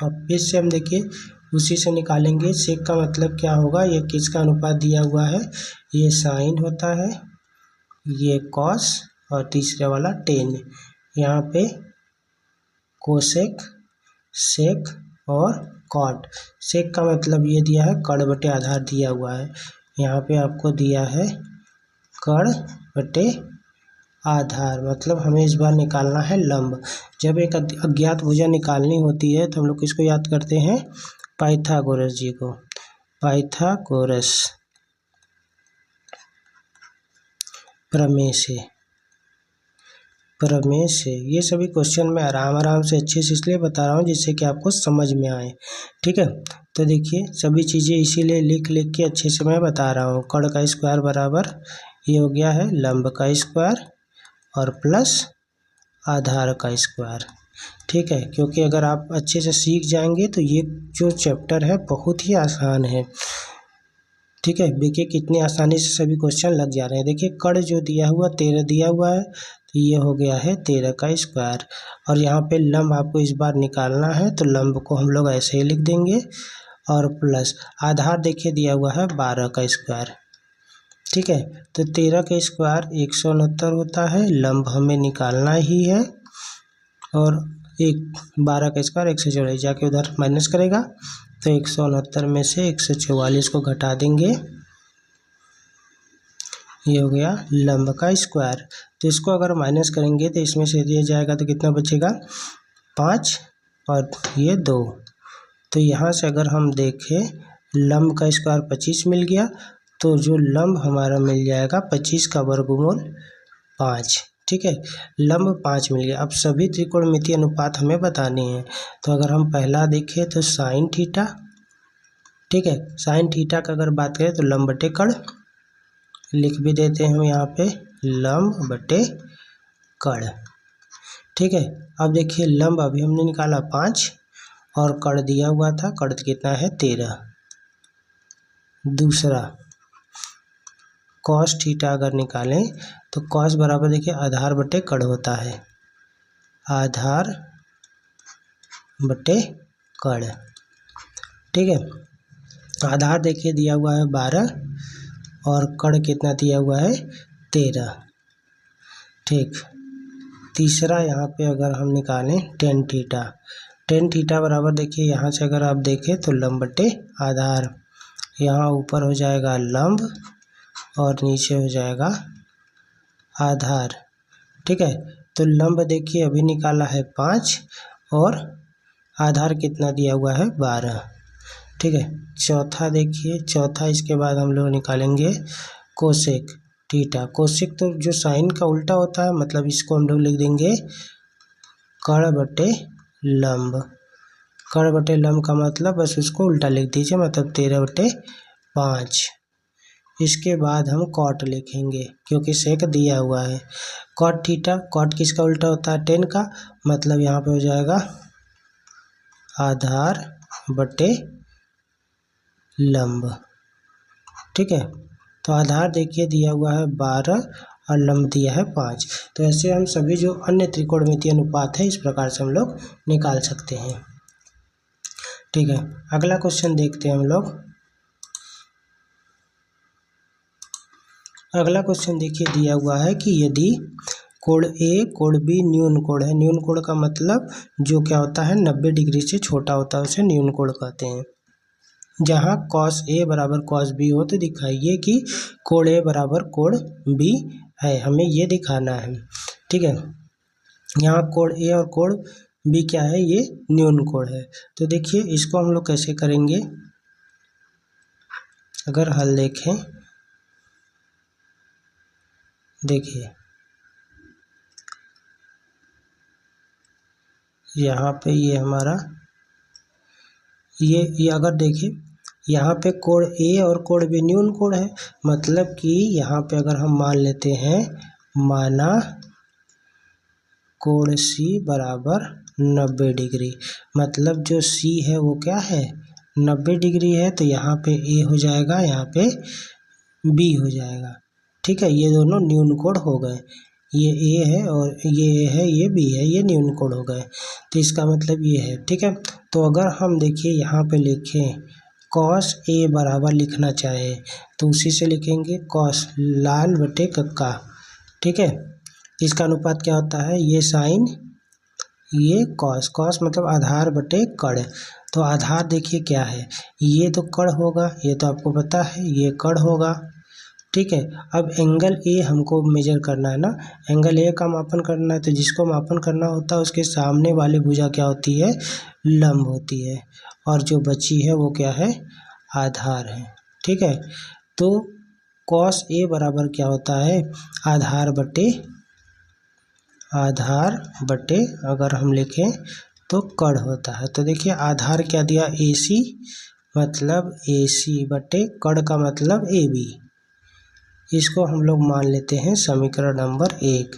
अब फिर से हम देखिए उसी से निकालेंगे। सेक का मतलब क्या होगा, ये किसका अनुपात दिया हुआ है, ये साइन होता है, ये कॉस और तीसरे वाला टेन, यहाँ पे कोसेक सेक और कॉट। सेक का मतलब ये दिया है कड़ बटे आधार दिया हुआ है, यहाँ पे आपको दिया है कड़ बटे आधार, मतलब हमें इस बार निकालना है लंब। जब एक अज्ञात भुजा निकालनी होती है तो हम लोग किसको याद करते हैं पाइथागोरस जी को, पाइथागोरस प्रमेय से प्रमेय से। ये सभी क्वेश्चन मैं आराम से अच्छे से इसलिए बता रहा हूँ जिससे कि आपको समझ में आए। ठीक है, तो देखिए सभी चीज़ें इसीलिए लिख के अच्छे से मैं बता रहा हूँ। कर्ण का स्क्वायर बराबर ये हो गया है लंब का स्क्वायर और प्लस आधार का स्क्वायर। ठीक है, क्योंकि अगर आप अच्छे से सीख जाएंगे तो ये जो चैप्टर है बहुत ही आसान है। ठीक है, देखिए कितनी आसानी से सभी क्वेश्चन लग जा रहे हैं। देखिए कर्ण जो दिया हुआ 13 दिया हुआ है, तो ये हो गया है 13 का स्क्वायर। और यहाँ पे लंब आपको इस बार निकालना है, तो लंब को हम लोग ऐसे ही लिख देंगे और प्लस आधार देखिए दिया हुआ है 12 का स्क्वायर। ठीक है, तो 13 का स्क्वायर 169 होता है, लंब हमें निकालना ही है। और 12 का स्क्वायर 144 जाके उधर माइनस करेगा, तो 169 में से 144 को घटा देंगे, ये हो गया लंब का स्क्वायर। तो इसको अगर माइनस करेंगे तो इसमें से दिया जाएगा तो कितना बचेगा 5 और ये 2। तो यहाँ से अगर हम देखें लंब का स्क्वायर 25 मिल गया, तो जो लंब हमारा मिल जाएगा 25 का वर्गमूल 5। ठीक है, लंब 5 मिल गया। अब सभी त्रिकोणमितीय अनुपात हमें बताने हैं। तो अगर हम पहला देखें तो साइन थीटा। ठीक है, साइन थीटा का अगर बात करें तो लंब बटे कर्ण लिख भी देते हैं हम यहाँ पे, लंब बटे कर्ण। ठीक है, अब देखिए लंब अभी हमने निकाला 5 और कर्ण दिया हुआ था, कर्ण कितना है 13। दूसरा कॉस थीटा अगर निकालें तो कॉस बराबर देखिए आधार बटे कर्ण होता है, आधार बटे कर्ण। ठीक है, आधार देखिए दिया हुआ है 12 और कर्ण कितना दिया हुआ है 13। ठीक, तीसरा यहाँ पे अगर हम निकालें टेन थीटा, टेन थीटा बराबर देखिए यहाँ से अगर आप देखें तो लंब बटे आधार, यहाँ ऊपर हो जाएगा लंब और नीचे हो जाएगा आधार। ठीक है, तो लंब देखिए अभी निकाला है 5 और आधार कितना दिया हुआ है 12। ठीक है, चौथा देखिए, चौथा इसके बाद हम लोग निकालेंगे कोसेक थीटा। कोसेक तो जो साइन का उल्टा होता है, मतलब इसको हम लोग लिख देंगे कर्ण बटे लंब। कर्ण बटे लंब का मतलब बस उसको उल्टा लिख दीजिए, मतलब 13/5। इसके बाद हम कॉट लिखेंगे क्योंकि सेक दिया हुआ है। कॉट थीटा, कॉट किसका उल्टा होता है 10 का, मतलब यहाँ पे हो जाएगा आधार बटे लंब। ठीक है, तो आधार देखिए दिया हुआ है 12 और लंब दिया है 5। तो ऐसे हम सभी जो अन्य त्रिकोणमितीय अनुपात है इस प्रकार से हम लोग निकाल सकते हैं। ठीक है, अगला क्वेश्चन देखते हैं हम लोग। अगला क्वेश्चन देखिए दिया हुआ है कि यदि कोण ए कोण बी न्यून कोण है। न्यून कोण का मतलब जो क्या होता है 90 डिग्री से छोटा होता है उसे न्यून कोण कहते हैं। जहाँ कॉस ए बराबर कॉस बी हो तो दिखाइए कि कोण ए बराबर कोण बी है, हमें ये दिखाना है। ठीक है, यहाँ कोण ए और कोण बी क्या है, ये न्यून कोण है। तो देखिए इसको हम लोग कैसे करेंगे, अगर हल देखें, देखिए यहाँ पे ये हमारा ये अगर देखिए यहाँ पे कोण ए और कोण बी न्यून कोण है, मतलब कि यहाँ पे अगर हम मान लेते हैं, माना कोण सी बराबर 90 डिग्री, मतलब जो सी है वो क्या है 90 डिग्री है, तो यहाँ पे ए हो जाएगा, यहाँ पे बी हो जाएगा। ठीक है, ये दोनों न्यून कोण हो गए, ये ए है और ये ए है, ये बी है, ये न्यून कोण हो गए। तो इसका मतलब ये है। ठीक है, तो अगर हम देखिए यहाँ पे लिखें कॉस ए बराबर लिखना चाहे तो उसी से लिखेंगे कॉस लाल बटे कक्का। ठीक है, इसका अनुपात क्या होता है, ये साइन ये कॉस, कॉस मतलब आधार बटे कर्ण। तो आधार देखिए क्या है, ये तो कर्ण होगा, ये तो आपको पता है ये कर्ण होगा। ठीक है, अब एंगल ए हमको मेजर करना है ना, एंगल ए का मापन करना है, तो जिसको मापन करना होता है उसके सामने वाली भुजा क्या होती है, लंब होती है, और जो बची है वो क्या है, आधार है। ठीक है, तो कॉस ए बराबर क्या होता है, आधार बटे आधार बटे अगर हम लिखें तो कड़ होता है। तो देखिए आधार क्या दिया, AC, मतलब AC बटे कड़ का मतलब AB। इसको हम लोग मान लेते हैं समीकरण नंबर 1।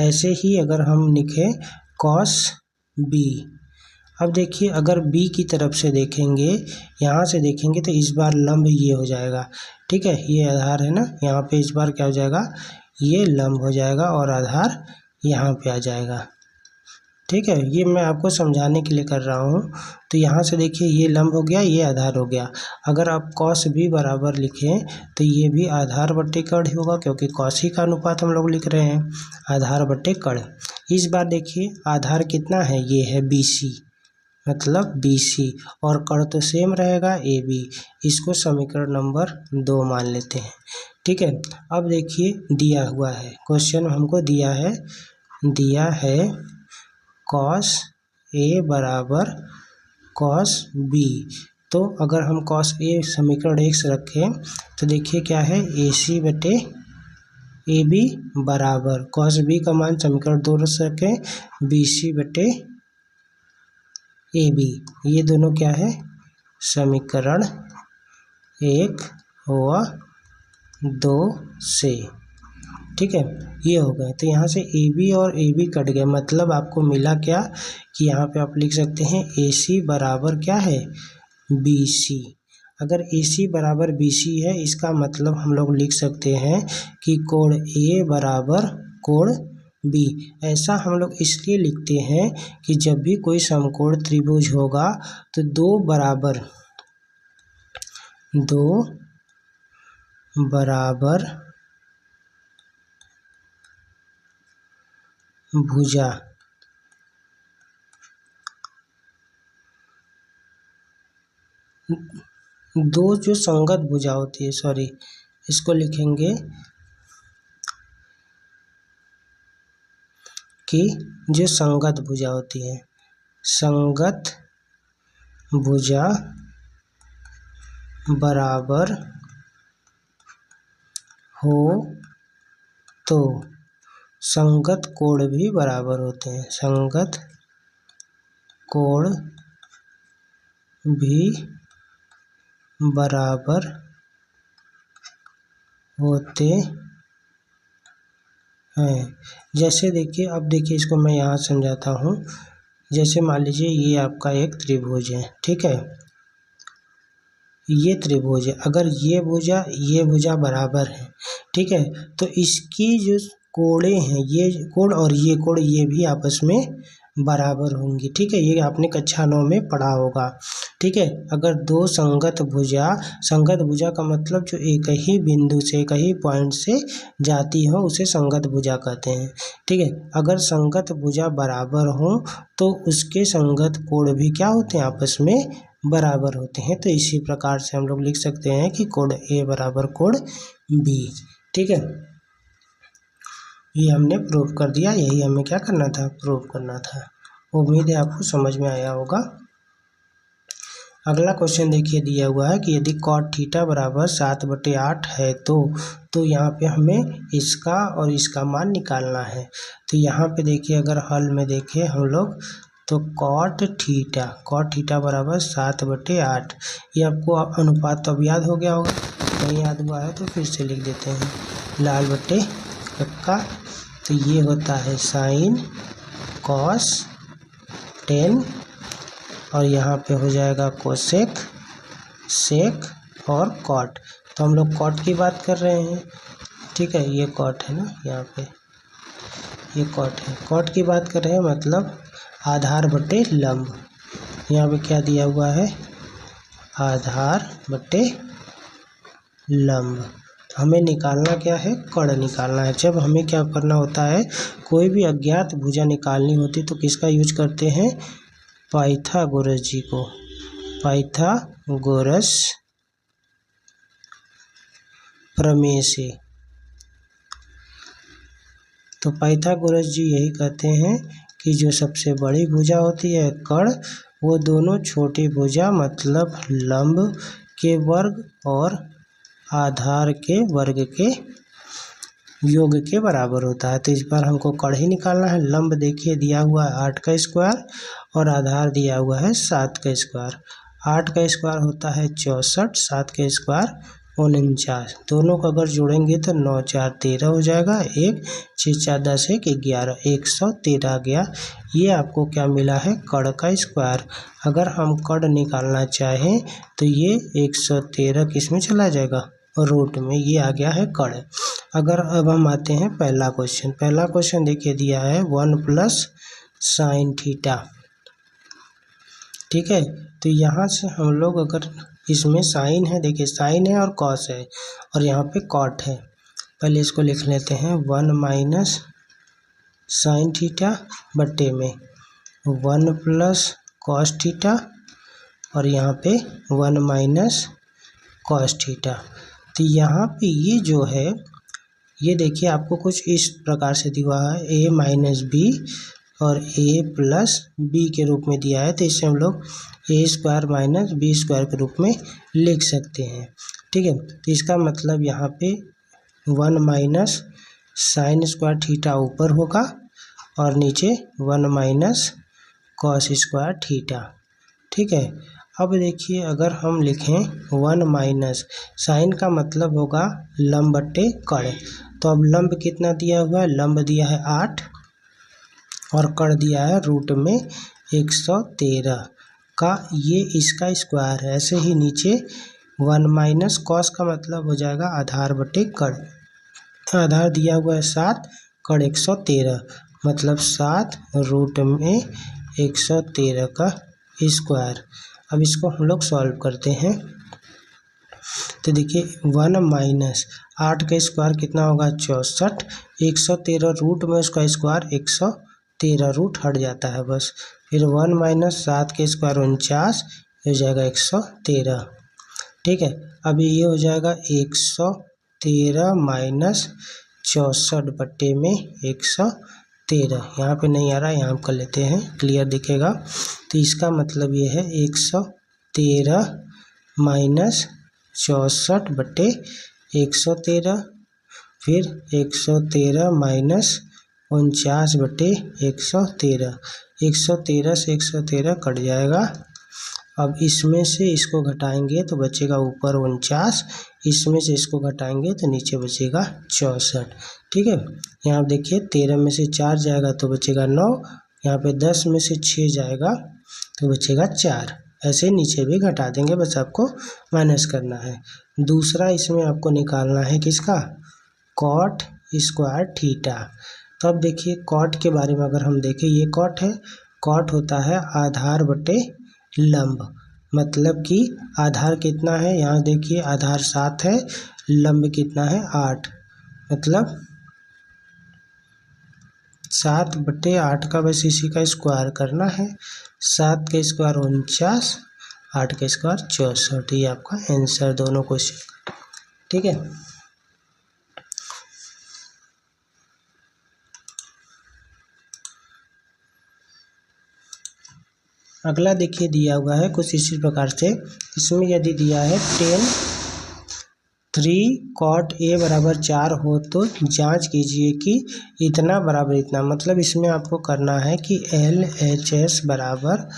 ऐसे ही अगर हम लिखें cos B, अब देखिए अगर B की तरफ से देखेंगे, यहाँ से देखेंगे तो इस बार लंब ये हो जाएगा, ठीक है, ये आधार है ना, यहाँ पे इस बार क्या हो जाएगा, ये लंब हो जाएगा और आधार यहाँ पे आ जाएगा, ठीक है। ये मैं आपको समझाने के लिए कर रहा हूँ। तो यहाँ से देखिए ये लंब हो गया, ये आधार हो गया। अगर आप cos B बराबर लिखें तो ये भी आधार बट्टे कड़ ही होगा, क्योंकि cos ही का अनुपात हम लोग लिख रहे हैं, आधार बट्टे कड़। इस बार देखिए आधार कितना है, ये है BC, मतलब BC, और कड़ तो सेम रहेगा AB। इसको समीकरण नंबर 2 मान लेते हैं, ठीक है। अब देखिए दिया हुआ है, क्वेश्चन हमको दिया है cos A बराबर cos B। तो अगर हम cos A समीकरण 1 से रखें तो देखिए क्या है, AC बटे AB बराबर cos B का मान समीकरण 2 से रखें BC बटे AB। ये दोनों क्या है, समीकरण 1 व 2 से, ठीक है, ये हो गए। तो यहाँ से AB और AB कट गए, मतलब आपको मिला क्या कि यहाँ पे आप लिख सकते हैं AC बराबर क्या है, BC। अगर AC बराबर BC है, इसका मतलब हम लोग लिख सकते हैं कि कोण A बराबर कोण B। ऐसा हम लोग इसलिए लिखते हैं कि जब भी कोई समकोण त्रिभुज होगा तो दो बराबर भुजा दो जो संगत भुजा होती है, सॉरी इसको लिखेंगे कि जो संगत भुजा होती है, संगत भुजा बराबर हो तो संगत कोण भी बराबर होते हैं, संगत कोण भी बराबर होते हैं। जैसे देखिए, अब देखिए इसको मैं यहाँ समझाता हूँ। जैसे मान लीजिए ये आपका एक त्रिभुज है, ठीक है, ये त्रिभुज है, अगर ये भुजा बराबर है, ठीक है, तो इसकी जो कोणें हैं, ये कोण और ये कोण, ये भी आपस में बराबर होंगी, ठीक है, ये आपने कक्षा 9 में पढ़ा होगा, ठीक है। अगर दो संगत भुजा का मतलब जो एक ही बिंदु से, एक ही पॉइंट से जाती हो उसे संगत भुजा कहते हैं, ठीक है। अगर संगत भुजा बराबर हो तो उसके संगत कोण भी क्या होते हैं, आपस में बराबर होते हैं। तो इसी प्रकार से हम लोग लिख सकते हैं कि कोण A बराबर कोण B, ठीक है। ये हमने प्रूव कर दिया, यही हमें क्या करना था, प्रूव करना था। उम्मीद है आपको समझ में आया होगा। अगला क्वेश्चन देखिए दिया हुआ है कि यदि cot थीटा बराबर 7/8 है तो यहाँ पे हमें इसका और इसका मान निकालना है। तो यहाँ पे देखिए अगर हल में देखें हम लोग तो cot थीटा बराबर 7/8, ये आपको अनुपात तो अब याद हो गया होगा, नहीं याद हुआ है तो फिर से लिख देते हैं, लाल बट्टे कक्का। तो ये होता है साइन कॉस टेन, और यहाँ पे हो जाएगा कोसेक, सेक और कॉट। तो हम लोग कॉट की बात कर रहे हैं, ठीक है, ये कॉट है ना, यहाँ पे ये कॉट है, कॉट की बात कर रहे हैं, मतलब आधार बटे लंब। यहाँ पे क्या दिया हुआ है, आधार बटे लंब। हमें निकालना क्या है, कड़ निकालना है। जब हमें क्या करना होता है, कोई भी अज्ञात भुजा निकालनी होती तो किसका यूज करते हैं, पाइथागोरस जी को, पाइथागोरस प्रमेय से। तो पाइथागोरस जी यही कहते हैं कि जो सबसे बड़ी भुजा होती है कड़, वो दोनों छोटी भुजा मतलब लंब के वर्ग और आधार के वर्ग के योग के बराबर होता है। तो इस बार हमको कड़ ही निकालना है। लंब देखिए दिया हुआ है 8 का स्क्वायर और आधार दिया हुआ है 7 का स्क्वायर। 8 का स्क्वायर होता है 64, 7 का स्क्वायर 49। दोनों को अगर जोड़ेंगे तो 9 4 13 हो जाएगा। 1 6 4 10 1 11, 113 आ गया। ये आपको क्या मिला है? कड़ का स्क्वायर। अगर हम कड़ निकालना चाहें तो ये 113 किस में चला जाएगा? रूट में। ये आ गया है कड़। अगर अब हम आते हैं पहला क्वेश्चन। पहला क्वेश्चन देखिए दिया है 1 प्लस साइन थीटा। ठीक है, तो यहाँ से हम लोग अगर इसमें साइन है, देखिए साइन है और कॉस है और यहाँ पे कॉट है। पहले इसको लिख लेते हैं 1 माइनस साइन थीटा बट्टे में 1 प्लस कॉस थीटा और यहाँ पे 1 माइनस कॉस थीटा। तो यहाँ पे ये जो है, ये देखिए आपको कुछ इस प्रकार से दिया है, a माइनस बी और a प्लस बी के रूप में दिया है। तो इसे हम लोग a square minus B square के रूप में लिख सकते हैं। ठीक है, तो इसका मतलब यहाँ पे 1 माइनस साइन स्क्वायर थीटा ऊपर होगा और नीचे 1 माइनस कॉस स्क्वायर थीटा। ठीक है, अब देखिए अगर हम लिखें 1 माइनस साइन का मतलब होगा लंब बट्टे कड़। तो अब लंब कितना दिया हुआ है? लंब दिया है 8 और कड़ दिया है रूट में 113 का, ये इसका स्क्वायर है। ऐसे ही नीचे 1 माइनस कॉस का मतलब हो जाएगा आधार बटे कड़। आधार दिया हुआ है 7, कड़ 113 मतलब 7 रूट में 113 का स्क्वायर। अब इसको हम लोग सॉल्व करते हैं। तो देखिए 1 माइनस 8 का स्क्वायर कितना होगा? 64, 113 रूट में उसका स्क्वायर 113 रूट हट जाता है बस। फिर 1 माइनस 7 के स्क्वायर 49 हो जाएगा 113। ठीक है, अभी ये हो जाएगा 113 माइनस 64 बट्टे में 113। यहाँ पे नहीं आ रहा, यहाँ कर लेते हैं, क्लियर दिखेगा। तो इसका मतलब ये है 113 माइनस 64 बट्टे 113, फिर 113 माइनस 49 बट्टे 113। 113 से 113 कट जाएगा। अब इसमें से इसको घटाएंगे तो बचेगा ऊपर 49, इसमें से इसको घटाएंगे तो नीचे बचेगा 64। ठीक है, यहाँ देखिए 13 में से 4 जाएगा तो बचेगा 9, यहाँ पे 10 में से 6 जाएगा तो बचेगा 4। ऐसे नीचे भी घटा देंगे, बस आपको माइनस करना है। दूसरा इसमें आपको निकालना है किसका? Cot square theta. तो अब देखिए कॉट के बारे में अगर हम देखें, ये कॉट है। कॉट होता है आधार बटे लंब, मतलब कि आधार कितना है? यहाँ देखिए आधार 7 है, लंब कितना है? 8, मतलब 7 बटे 8 का बस इसी का स्क्वायर करना है। 7 का स्क्वायर 49, 8 का स्क्वायर 64। ये आपका आंसर दोनों क्वेश्चन। ठीक है, अगला देखिए दिया हुआ है कुछ इसी प्रकार से। इसमें यदि दिया है 3 कॉट ए बराबर 4 हो तो जांच कीजिए कि इतना बराबर इतना, मतलब इसमें आपको करना है कि LHS बराबर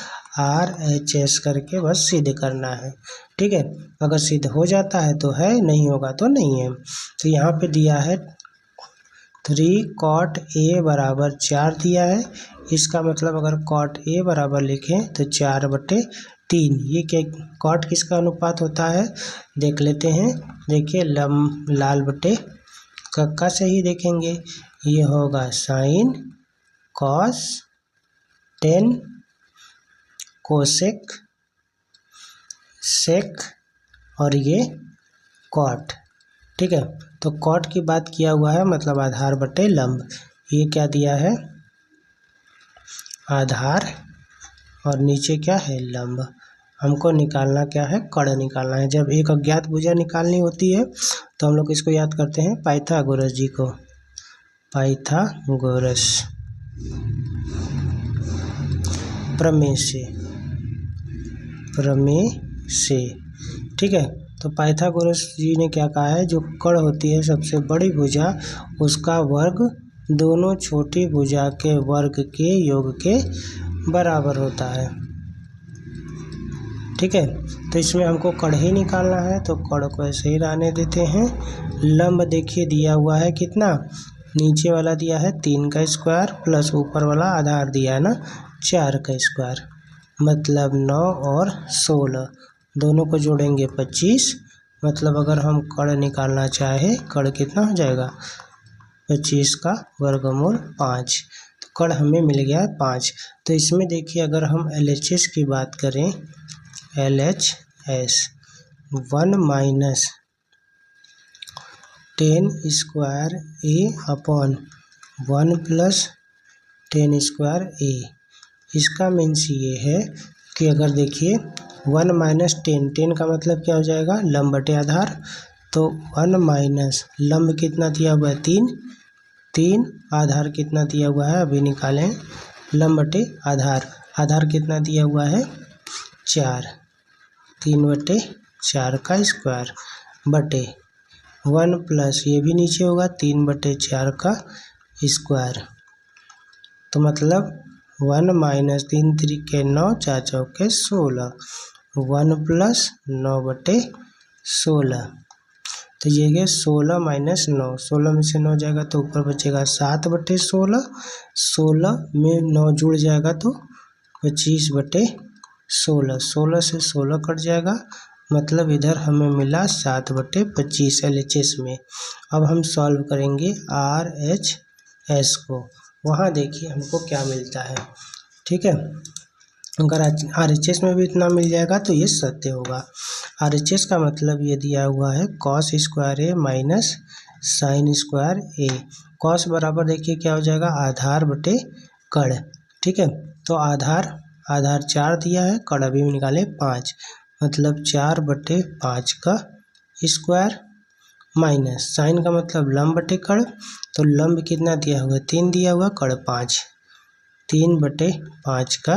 RHS करके बस सिद्ध करना है। ठीक है, अगर सिद्ध हो जाता है तो है, नहीं होगा तो नहीं है। तो यहाँ पे दिया है 3 कॉट ए बराबर 4 दिया है। इसका मतलब अगर कॉट ए बराबर लिखें तो 4 बटे 3। ये क्या कॉट किसका अनुपात होता है देख लेते हैं। देखिए लाल बटे कक्का से ही देखेंगे, ये होगा साइन, कॉस, टेन, कोसेक, सेक और ये कॉट। ठीक है, तो कॉट की बात किया हुआ है, मतलब आधार बटे लंब। ये क्या दिया है? आधार और नीचे क्या है? लंब। हमको निकालना क्या है? कड़ निकालना है। जब एक अज्ञात भुजा निकालनी होती है तो हम लोग इसको याद करते हैं पाइथागोरस जी को। पाइथागोरस प्रमेय से। ठीक है, तो तो पाइथागोरस जी ने क्या कहा है, जो कर्ण होती है सबसे बड़ी भुजा, उसका वर्ग दोनों छोटी भुजा के वर्ग के योग के बराबर होता है। ठीक है, तो इसमें हमको कर्ण ही निकालना है, तो कर्ण को ऐसे ही रहने देते हैं। लंब देखिए दिया हुआ है कितना, नीचे वाला दिया है 3 का स्क्वायर प्लस ऊपर वाला आधार दिया है ना 4 का स्क्वायर, मतलब 9 और 16 दोनों को जोड़ेंगे 25, मतलब अगर हम कर्ण निकालना चाहे, कर्ण कितना हो जाएगा 25 का वर्गमूल 5, तो कर्ण हमें मिल गया है 5। तो इसमें देखिए अगर हम LHS की बात करें, LHS 1 minus 10 square A upon 1 plus 10 square A, इसका मीन्स ये है कि अगर देखिए 1 माइनस 10 का मतलब क्या हो जाएगा, लंब बटे आधार, तो 1 माइनस लंब कितना दिया हुआ है 3, आधार कितना दिया हुआ है अभी निकालें, लंब बटे आधार, आधार कितना दिया हुआ है 4, 3 बटे 4 का स्क्वायर बटे 1 प्लस ये भी नीचे होगा 3 बटे 4 का स्क्वायर, तो मतलब 1 माइनस 3 3 9 4 चौके 16, 1 प्लस 9 बटे 16, तो ये गया 16 माइनस 9, 16 में से 9 जाएगा तो ऊपर बचेगा 7 बटे 16, 16 में 9 जुड़ जाएगा तो 25 बटे 16, 16 से 16 कट जाएगा, मतलब इधर हमें मिला 7 बटे 25 LHS में। अब हम सॉल्व करेंगे RHS को, वहाँ देखिए हमको क्या मिलता है। ठीक है, अगर RHS में भी इतना मिल जाएगा तो ये सत्य होगा। RHS का मतलब ये दिया हुआ है cos square A minus sine square A, cos बराबर देखिए क्या हो जाएगा आधार बटे कर्ण। ठीक है, तो आधार 4 दिया है, कर्ण अभी निकाले 5, मतलब 4 बटे 5 का स्क्वायर माइनस साइन का मतलब लंब बटे कर्ण, तो लंब कितना दिया हुआ 3 दिया हुआ, कर्ण 5, 3 बटे 5 का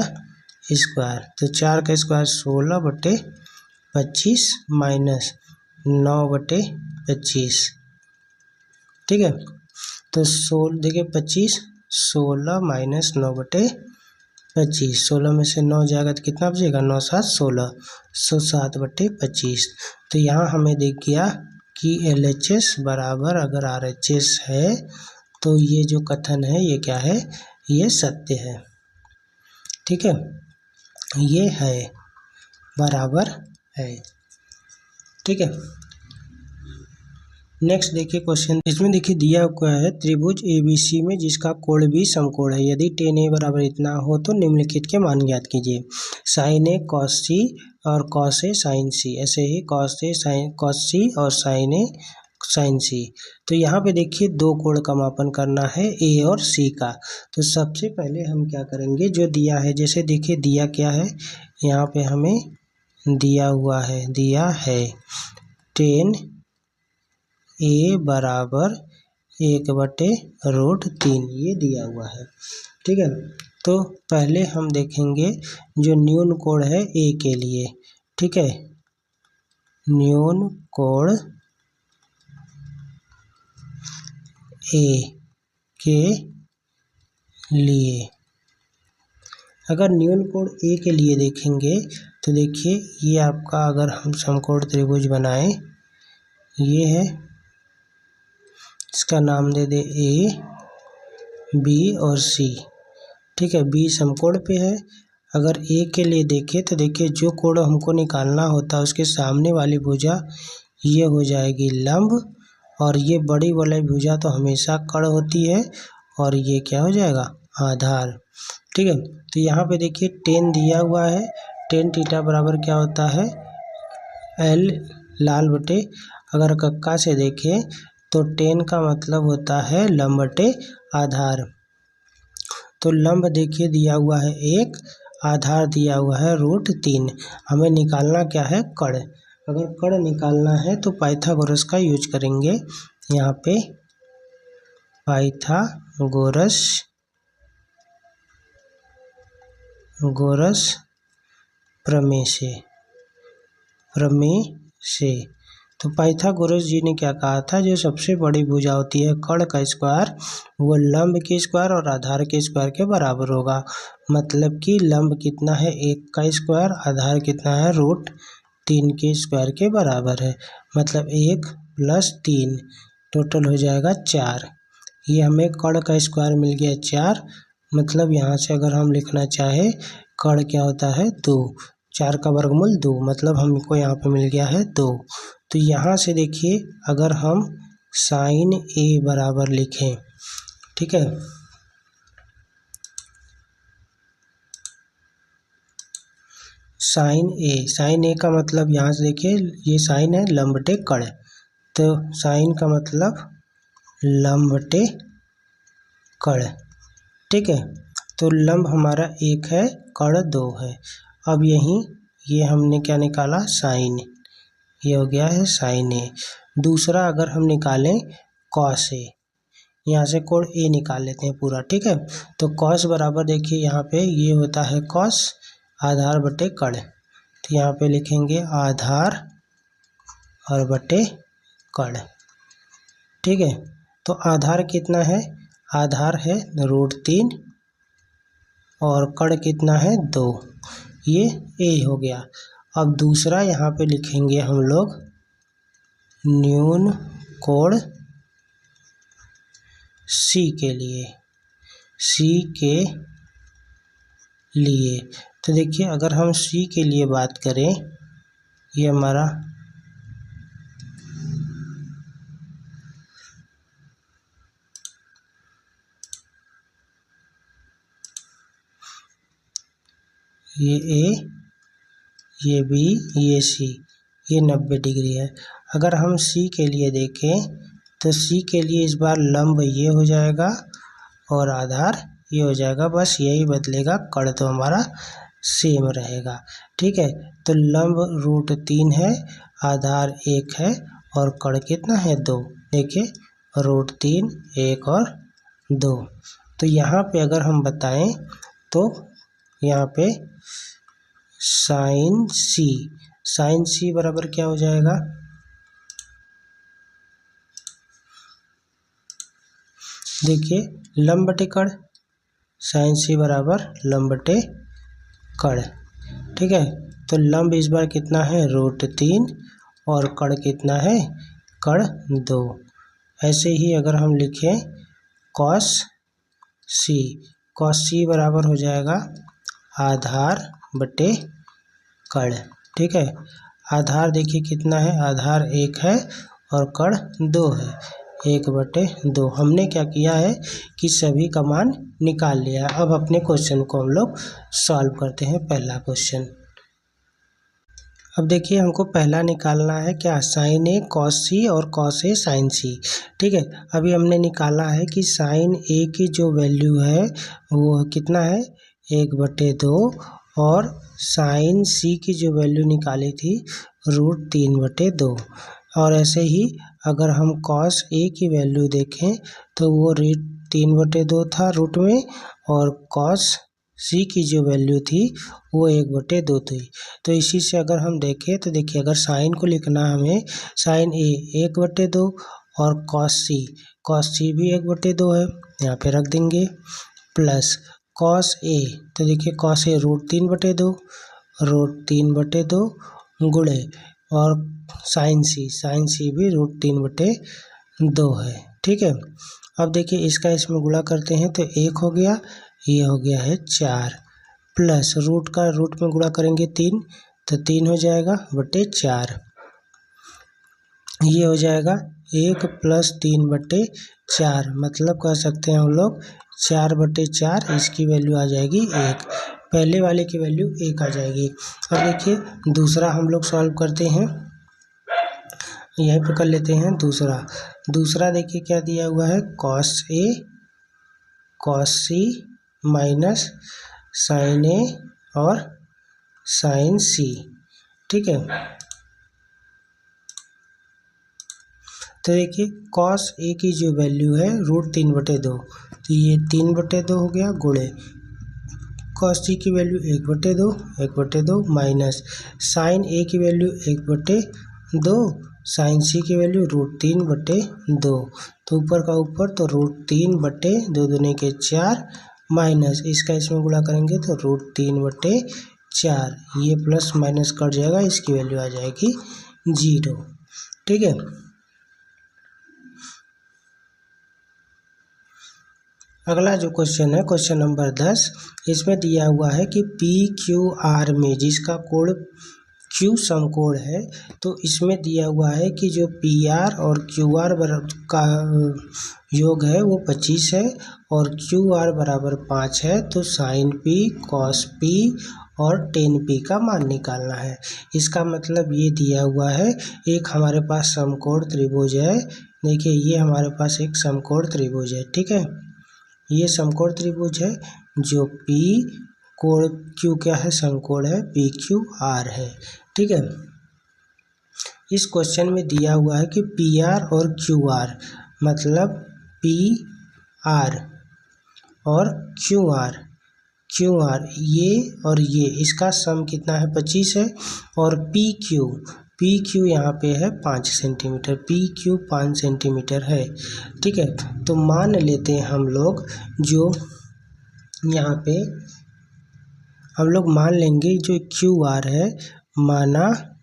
स्क्वायर, तो 4 का स्क्वायर 16 बटे 25 माइनस 9 बटे 25। ठीक है, तो 16 देखिए 25, 16 माइनस 9 बटे 25, 16 में से 9 जाएगा तो कितना बचेगा 9 7 16, 107 बटे 25। तो यहाँ हमें देख गया कि LHS बराबर अगर RHS है तो ये जो कथन है ये क्या है, ये सत्य है। ठीक है, ये है बराबर है। ठीक है, नेक्स्ट देखिए क्वेश्चन, इसमें देखिए दिया हुआ है त्रिभुज ABC में जिसका कोण भी समकोण है, यदि tan A बराबर इतना हो तो निम्नलिखित के मान ज्ञात कीजिए। sin A cos C और cos A sin C, ऐसे ही cos A cos C और sin A sin C। तो यहाँ पे देखिए दो कोण का मापन करना है A और C का। तो सबसे पहले हम क्या करेंगे, जो दिया है, जैसे देखिए दिया क्या है, यहाँ पे हमें दिया हुआ है, दिया है tan A बराबर 1/√3, ये दिया हुआ है। ठीक है, तो पहले हम देखेंगे जो न्यून कोण है A के लिए। ठीक है, न्यून कोण A के लिए, अगर न्यून कोण A के लिए देखेंगे तो देखिए ये आपका, अगर हम समकोण त्रिभुज बनाएं, ये है, इसका नाम दे दे A, B और C। ठीक है, B समकोण पे है। अगर A के लिए देखें तो देखिए जो कोण हमको निकालना होता है उसके सामने वाली भुजा ये हो जाएगी लंब, और ये बड़ी वाली भुजा तो हमेशा कर्ण होती है, और ये क्या हो जाएगा आधार। ठीक है, तो यहाँ पे देखिए tan दिया हुआ है, tan थीटा बराबर क्या होता है L लाल बटे, अगर कक्का से देखें तो tan का मतलब होता है लंब बटे आधार। तो लंब देखिए दिया हुआ है 1, आधार दिया हुआ है √3, हमें निकालना क्या है कर्ण। अगर कर्ण निकालना है तो पाइथागोरस का यूज करेंगे, यहाँ पे पाइथागोरस प्रमेय से तो पाइथागोरस जी ने क्या कहा था, जो सबसे बड़ी भुजा होती है कर्ण का स्क्वायर वो लंब के स्क्वायर और आधार के स्क्वायर के बराबर होगा। मतलब कि लंब कितना है 1 का स्क्वायर, आधार कितना है √3 के स्क्वायर के बराबर है। मतलब 1 + 3 टोटल हो जाएगा 4। ये हमें कर्ण का स्क्वायर मिल गया 4। मतलब यहाँ से अगर हम लिखना चाहे कर्ण क्या होता है 2, 4 का वर्गमूल 2, मतलब हमको यहाँ पे मिल गया है 2। तो यहाँ से देखिए अगर हम साइन ए बराबर लिखें, ठीक है, साइन ए का मतलब यहाँ से देखिए ये साइन है लंब बटे कर्ण, तो साइन का मतलब लंब बटे कर्ण, ठीक है। तो लंब हमारा 1 है, कर्ण 2 है। अब यहीं ये हमने क्या निकाला साइन, ये हो गया है साइन ए। दूसरा अगर हम निकालें कॉस ए, यहाँ से कोण ए निकाल लेते हैं पूरा, ठीक है। तो कॉस बराबर देखिए यहाँ पे ये होता है कॉस आधार बटे कर्ण, तो यहाँ पे लिखेंगे आधार और बटे कर्ण, ठीक है। तो आधार कितना है, आधार है √3 और कर्ण कितना है 2, ये ए हो गया। अब दूसरा यहाँ पे लिखेंगे हम लोग न्यून कोण सी के लिए, तो देखिए अगर हम सी के लिए बात करें, ये हमारा ये ए, ये बी, ये सी, ये 90 डिग्री है। अगर हम सी के लिए देखें तो सी के लिए इस बार लंब ये हो जाएगा और आधार ये हो जाएगा, बस यही बदलेगा, कर्ण तो हमारा सेम रहेगा, ठीक है। तो लंब √3 है, आधार 1 है और कर्ण कितना है 2, देखिए √3 1 और 2। तो यहाँ पे अगर हम बताएं तो यहाँ पे साइन सी बराबर क्या हो जाएगा, देखिए लंब बटे कर्ण, साइन सी बराबर लंब बटे कर्ण, ठीक है। तो लंब इस बार कितना है √3 और कर्ण कितना है कर्ण 2। ऐसे ही अगर हम लिखें कॉस सी बराबर हो जाएगा आधार बटे कर्ण, ठीक है। आधार देखिए कितना है, आधार 1 है और कर्ण 2 है, 1/2। हमने क्या किया है कि सभी का मान निकाल लिया है। अब अपने क्वेश्चन को हम लोग सॉल्व करते हैं। पहला क्वेश्चन, अब देखिए हमको पहला निकालना है क्या, साइन ए कॉस सी और कॉस ए साइन सी, ठीक है। अभी हमने निकाला है कि साइन ए की जो वैल्यू है वो कितना है 1/2 और साइन सी की जो वैल्यू निकाली थी √3/2। और ऐसे ही अगर हम कॉस ए की वैल्यू देखें तो वो √3/2 था रूट में, और कॉस सी की जो वैल्यू थी वो 1/2 थी। तो इसी से अगर हम देखें तो देखिए अगर साइन को लिखना हमें, साइन ए 1/2 और कॉस सी भी 1/2 है, यहाँ पे रख देंगे, प्लस कॉस ए, तो देखिए कॉस ए √3/2 गुणे और साइन सी भी √3/2 है, ठीक है। अब देखिए इसका इसमें गुणा करते हैं तो 1 हो गया, ये हो गया है 4, प्लस रूट में गुणा करेंगे 3 तो 3 हो जाएगा बटे 4, ये हो जाएगा 1 + 3/4, मतलब कह सकते हैं हम लोग 4/4, इसकी वैल्यू आ जाएगी 1, पहले वाले की वैल्यू 1 आ जाएगी। अब देखिए दूसरा हम लोग सॉल्व करते हैं, यहीं पर कर लेते हैं दूसरा देखिए क्या दिया हुआ है, cos A cos C minus sign ए और साइन सी, ठीक है। तो देखिए कॉस ए की जो वैल्यू है √3/2, तो ये 3/2 हो गया, गुणे कॉस सी की वैल्यू 1/2 माइनस साइन ए की वैल्यू 1/2, साइन सी की वैल्यू √3/2, तो ऊपर का ऊपर तो √3/2 दूनी के 4 माइनस इसका इसमें गुणा करेंगे तो √3/4, ये प्लस माइनस कट जाएगा, इसकी वैल्यू आ जाएगी 0। ठीक है। अगला जो क्वेश्चन है क्वेश्चन नंबर 10, इसमें दिया हुआ है कि PQR में जिसका कोण Q समकोण है, तो इसमें दिया हुआ है कि जो PR और QR का योग है वो 25 है और QR बराबर 5 है, तो sin P cos P और tan P का मान निकालना है। इसका मतलब ये दिया हुआ है, एक हमारे पास समकोण त्रिभुज है, देखिए ये हमारे पास एक समकोण त्रिभुज है। ठीक है, ये समकोण त्रिभुज है जो P कोण Q क्या है, समकोण है, PQR है। ठीक है, इस क्वेश्चन में दिया हुआ है कि PR और QR मतलब PR और QR ये और ये, इसका सम कितना है 25 है, और PQ यहाँ पे है 5 सेंटीमीटर, PQ 5 सेंटीमीटर है। ठीक है, तो मान लेते हैं हम लोग, जो यहाँ पे हम लोग मान लेंगे जो QR है, माना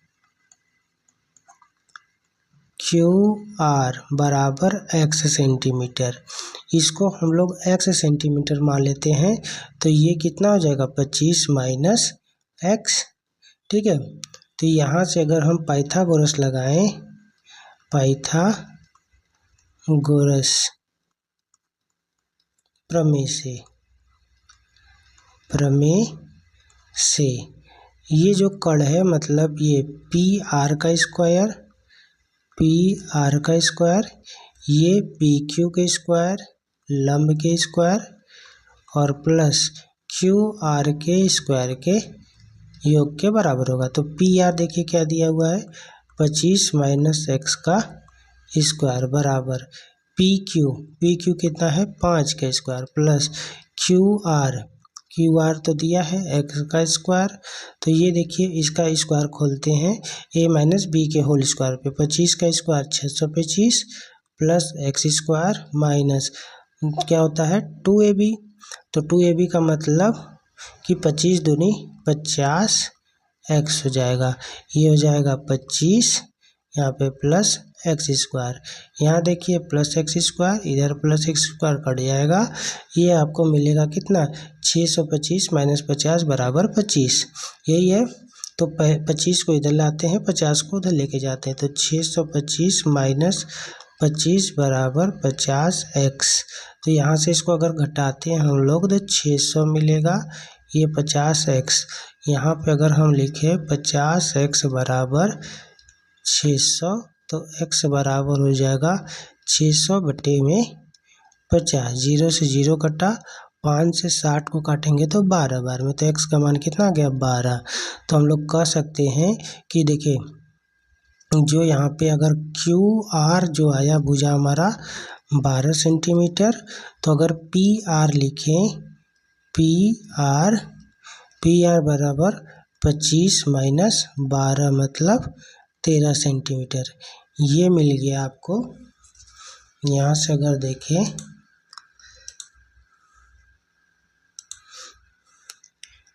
QR बराबर x सेंटीमीटर, इसको हम लोग x सेंटीमीटर मान लेते हैं, तो ये कितना हो जाएगा 25 माइनस x। ठीक है, तो यहाँ से अगर हम पाइथागोरस लगाएं, पाइथागोरस प्रमेय से ये जो कण है, मतलब ये PR का स्क्वायर, ये PQ के स्क्वायर, लंब के स्क्वायर और प्लस QR के स्क्वायर के योग के बराबर होगा। तो PR देखिए क्या दिया हुआ है, 25 माइनस x का स्क्वायर बराबर PQ कितना है 5 का स्क्वायर, प्लस QR तो दिया है x का स्क्वायर, तो ये देखिए इसका स्क्वायर खोलते हैं, a माइनस b के होल स्क्वायर पे 25 का square 625 plus x square minus क्या होता है 2ab, तो 2ab का मतलब कि 25 दूनी 50 x हो जाएगा, ये हो जाएगा 25 यहाँ पे प्लस एक्स स्क्वायर, यहाँ देखिए प्लस एक्स स्क्वायर, इधर प्लस एक्स स्क्वायर कट जाएगा, ये आपको मिलेगा कितना 625 माइनस 50 बराबर 25, यही है। तो 25 को इधर लाते हैं, 50 को उधर लेके जाते हैं, तो 625 माइनस 25 बराबर 50x, तो यहाँ से इसको अगर घटाते हैं हम लोग तो 600 मिलेगा, ये 50x, यहाँ पे अगर हम लिखें 50x बराबर 600, तो x बराबर हो जाएगा 600 बटे में 50, 0 से 0 कटा, 5 से 60 को काटेंगे तो 12 बार में, तो x का मान कितना आ गया 12। तो हम लोग कह सकते हैं कि देखिए जो यहाँ पे अगर QR जो आया भुजा हमारा 12 सेंटीमीटर, तो अगर PR लिखें, PR बराबर 25 माइनस 12 मतलब 13 सेंटीमीटर, ये मिल गया आपको। यहाँ से अगर देखें,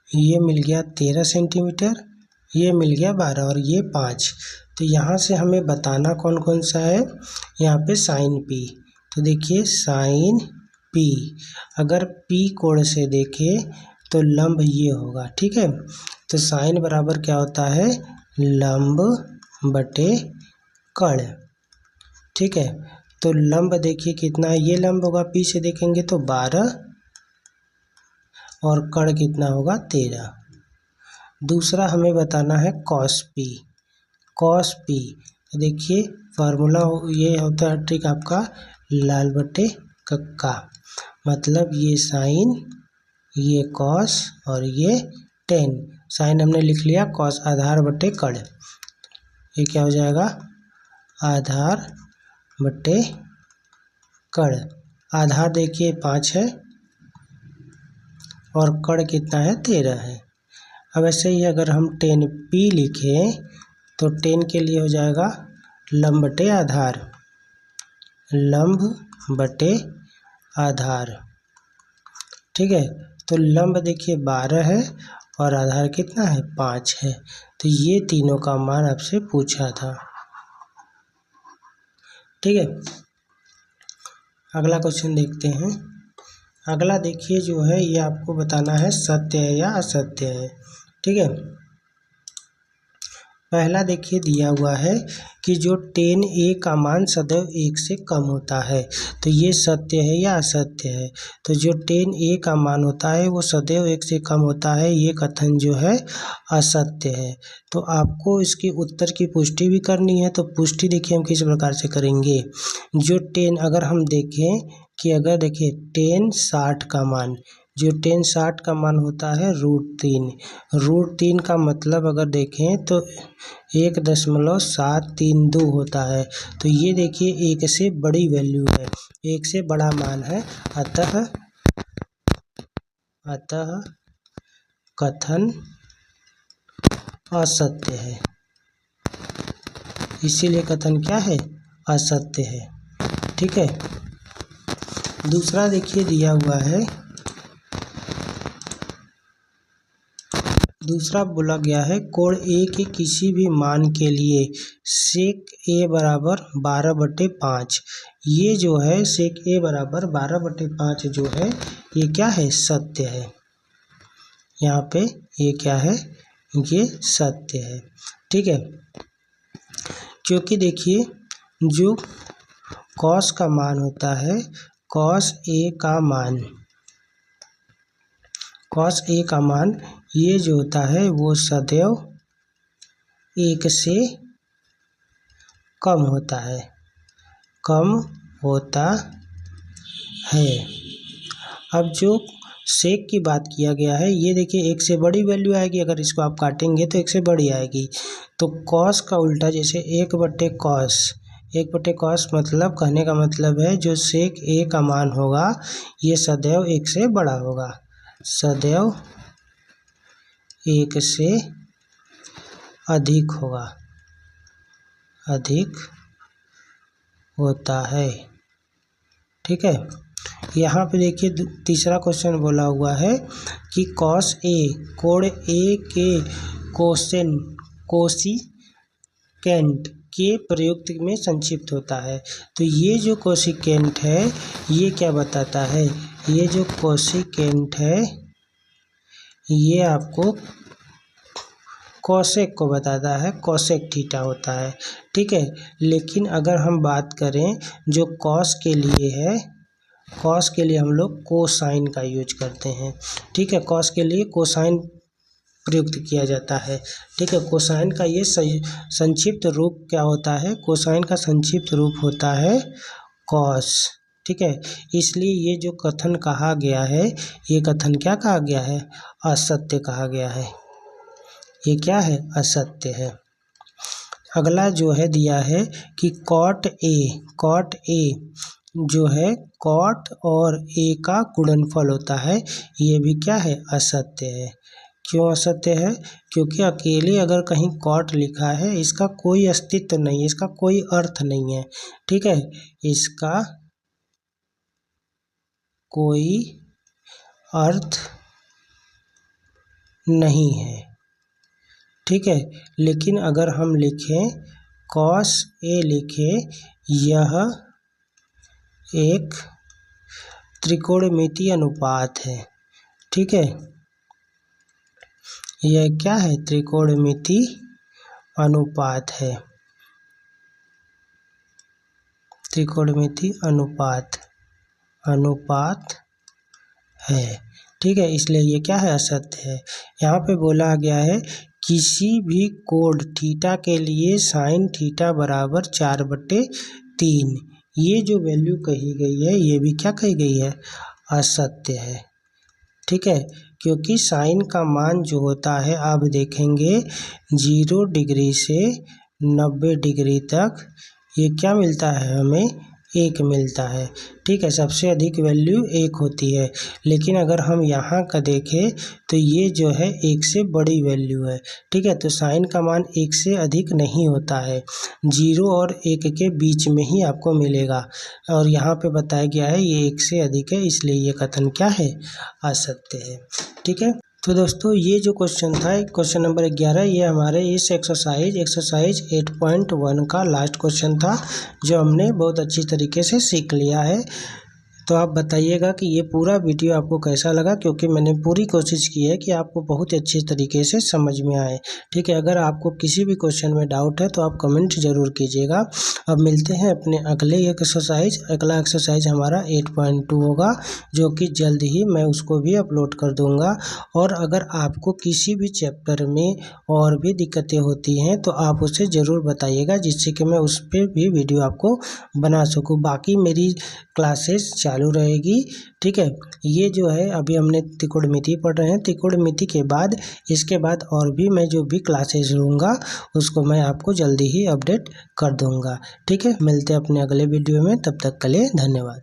ये मिल गया 13 सेंटीमीटर, ये मिल गया 12 और ये 5, तो यहाँ से हमें बताना कौन कौन सा है, यहाँ पे साइन P, तो देखिए साइन P अगर P कोण से देखें तो लंब ये होगा। ठीक है, तो साइन बराबर क्या होता है लंब बटे कण। ठीक है, तो लंब देखिए कितना है, ये लंब होगा P से देखेंगे तो 12 और कण कितना होगा 13। दूसरा हमें बताना है cos P, तो देखिए फार्मूला ये होता है ट्रिक आपका लाल बटे कक्का, मतलब ये साइन, ये कॉस और ये टेन, साइन हमने लिख लिया, कॉस आधार बटे कण, ये क्या हो जाएगा आधार बटे कण, आधार देखिए 5 है और कण कितना है 13 है। अब ऐसे ही अगर हम 10P लिखें तो 10 के लिए हो जाएगा लंब बटे आधार, लंब बटे आधार। ठीक है, तो लंब देखिए 12 है और आधार कितना है 5 है। तो ये तीनों का मान आपसे पूछा था। ठीक है, अगला क्वेश्चन देखते हैं। अगला देखिए जो है ये आपको बताना है सत्य है या असत्य है। ठीक है, पहला देखिए दिया हुआ है कि जो 10a का मान सदैव 1 से कम होता है, तो ये सत्य है या असत्य है। तो जो 10a का मान होता है वो सदैव 1 से कम होता है, ये कथन जो है असत्य है। तो आपको इसके उत्तर की पुष्टि भी करनी है। तो पुष्टि देखिए हम किस प्रकार से करेंगे। जो 10 अगर हम देखें कि अगर देखिए 10 60 का मान, जो 10 60 का मान होता है √3, √3 का मतलब अगर देखें तो 1.732 होता है। तो ये देखिए 1 से बड़ी वैल्यू है, 1 से बड़ा मान है, अतः कथन असत्य है। इसीलिए कथन क्या है, असत्य है। ठीक है, दूसरा देखिए दिया हुआ है, दूसरा बोला गया है कोण ए के किसी भी मान के लिए सेक ए बराबर 12/5। ये जो है सेक ए बराबर 12/5 जो है ये क्या है, सत्य है। यहाँ पे ये क्या है, ये सत्य है। ठीक है, क्योंकि देखिए जो कॉस का मान होता है, कॉस ए का मान, कॉस ए का मान ये जो होता है वो सदैव 1 से कम होता है, कम होता है। अब जो सेक की बात किया गया है ये देखिए 1 से बड़ी वैल्यू आएगी, अगर इसको आप काटेंगे तो 1 से बड़ी आएगी। तो कॉस का उल्टा जैसे 1/कॉस, 1/कॉस मतलब कहने का मतलब है जो सेक ए का मान होगा ये सदैव 1 से बड़ा होगा, सदैव 1 से अधिक होगा, अधिक होता है। ठीक है, यहाँ पे देखिए तीसरा क्वेश्चन बोला हुआ है कि कॉस ए कोण ए के कोसिकेंट के प्रयुक्त में संक्षिप्त होता है। तो ये जो कोसिकेंट है ये क्या बताता है, ये जो कोसिकेंट है ये आपको कोसेक को बताता है, कोसेक थीटा होता है। ठीक है, लेकिन अगर हम बात करें जो कॉस के लिए है, कॉस के लिए हम लोग कोसाइन का यूज करते हैं। ठीक है, कॉस के लिए कोसाइन प्रयुक्त किया जाता है। ठीक है, कोसाइन का ये संक्षिप्त रूप क्या होता है, कोसाइन का संक्षिप्त रूप होता है कॉस। ठीक है, इसलिए ये जो कथन कहा गया है ये कथन क्या कहा गया है, असत्य कहा गया है। ये क्या है, असत्य है। अगला जो है दिया है कि कॉट ए जो है कॉट और ए का गुणनफल होता है, ये भी क्या है, असत्य है। क्यों असत्य है, क्योंकि अकेले अगर कहीं कॉट लिखा है इसका कोई अस्तित्व नहीं है, इसका कोई अर्थ नहीं है। ठीक है, इसका कोई अर्थ नहीं है। ठीक है, लेकिन अगर हम लिखें कॉस ए लिखें, यह एक त्रिकोणमितीय अनुपात है। ठीक है, यह क्या है, त्रिकोणमितीय अनुपात है, त्रिकोणमितीय अनुपात है। ठीक है, इसलिए ये क्या है, असत्य है। यहाँ पे बोला गया है किसी भी कोण थीटा के लिए साइन थीटा बराबर 4/3, ये जो वैल्यू कही गई है ये भी क्या कही गई है, असत्य है। ठीक है, क्योंकि साइन का मान जो होता है आप देखेंगे 0 डिग्री से 90 डिग्री तक ये क्या मिलता है हमें, 1 मिलता है। ठीक है, सबसे अधिक वैल्यू 1 होती है। लेकिन अगर हम यहाँ का देखें तो ये जो है 1 से बड़ी वैल्यू है। ठीक है, तो साइन का मान 1 से अधिक नहीं होता है, 0 और 1 के बीच में ही आपको मिलेगा। और यहाँ पे बताया गया है ये 1 से अधिक है, इसलिए ये कथन क्या है, असत्य है। ठीक है, तो दोस्तों ये जो क्वेश्चन था, क्वेश्चन नंबर 11, ये हमारे इस एक्सरसाइज 8.1 का लास्ट क्वेश्चन था, जो हमने बहुत अच्छी तरीके से सीख लिया है। तो आप बताइएगा कि ये पूरा वीडियो आपको कैसा लगा, क्योंकि मैंने पूरी कोशिश की है कि आपको बहुत अच्छी तरीके से समझ में आए। ठीक है, अगर आपको किसी भी क्वेश्चन में डाउट है तो आप कमेंट ज़रूर कीजिएगा। अब मिलते हैं अपने अगले एक्सरसाइज। अगला एक्सरसाइज हमारा 8.2 होगा, जो कि जल्द ही मैं उसको भी अपलोड कर दूँगा। और अगर आपको किसी भी चैप्टर में और भी दिक्कतें होती हैं तो आप उसे ज़रूर बताइएगा, जिससे कि मैं उस पर भी वीडियो आपको बना सकूँ। बाकी मेरी क्लासेस चालू रहेगी। ठीक है, ये जो है अभी हमने त्रिकोणमिति पढ़ रहे हैं, त्रिकोणमिति के बाद इसके बाद और भी मैं जो भी क्लासेस लूँगा उसको मैं आपको जल्दी ही अपडेट कर दूँगा। ठीक है, मिलते हैं अपने अगले वीडियो में, तब तक के लिए धन्यवाद।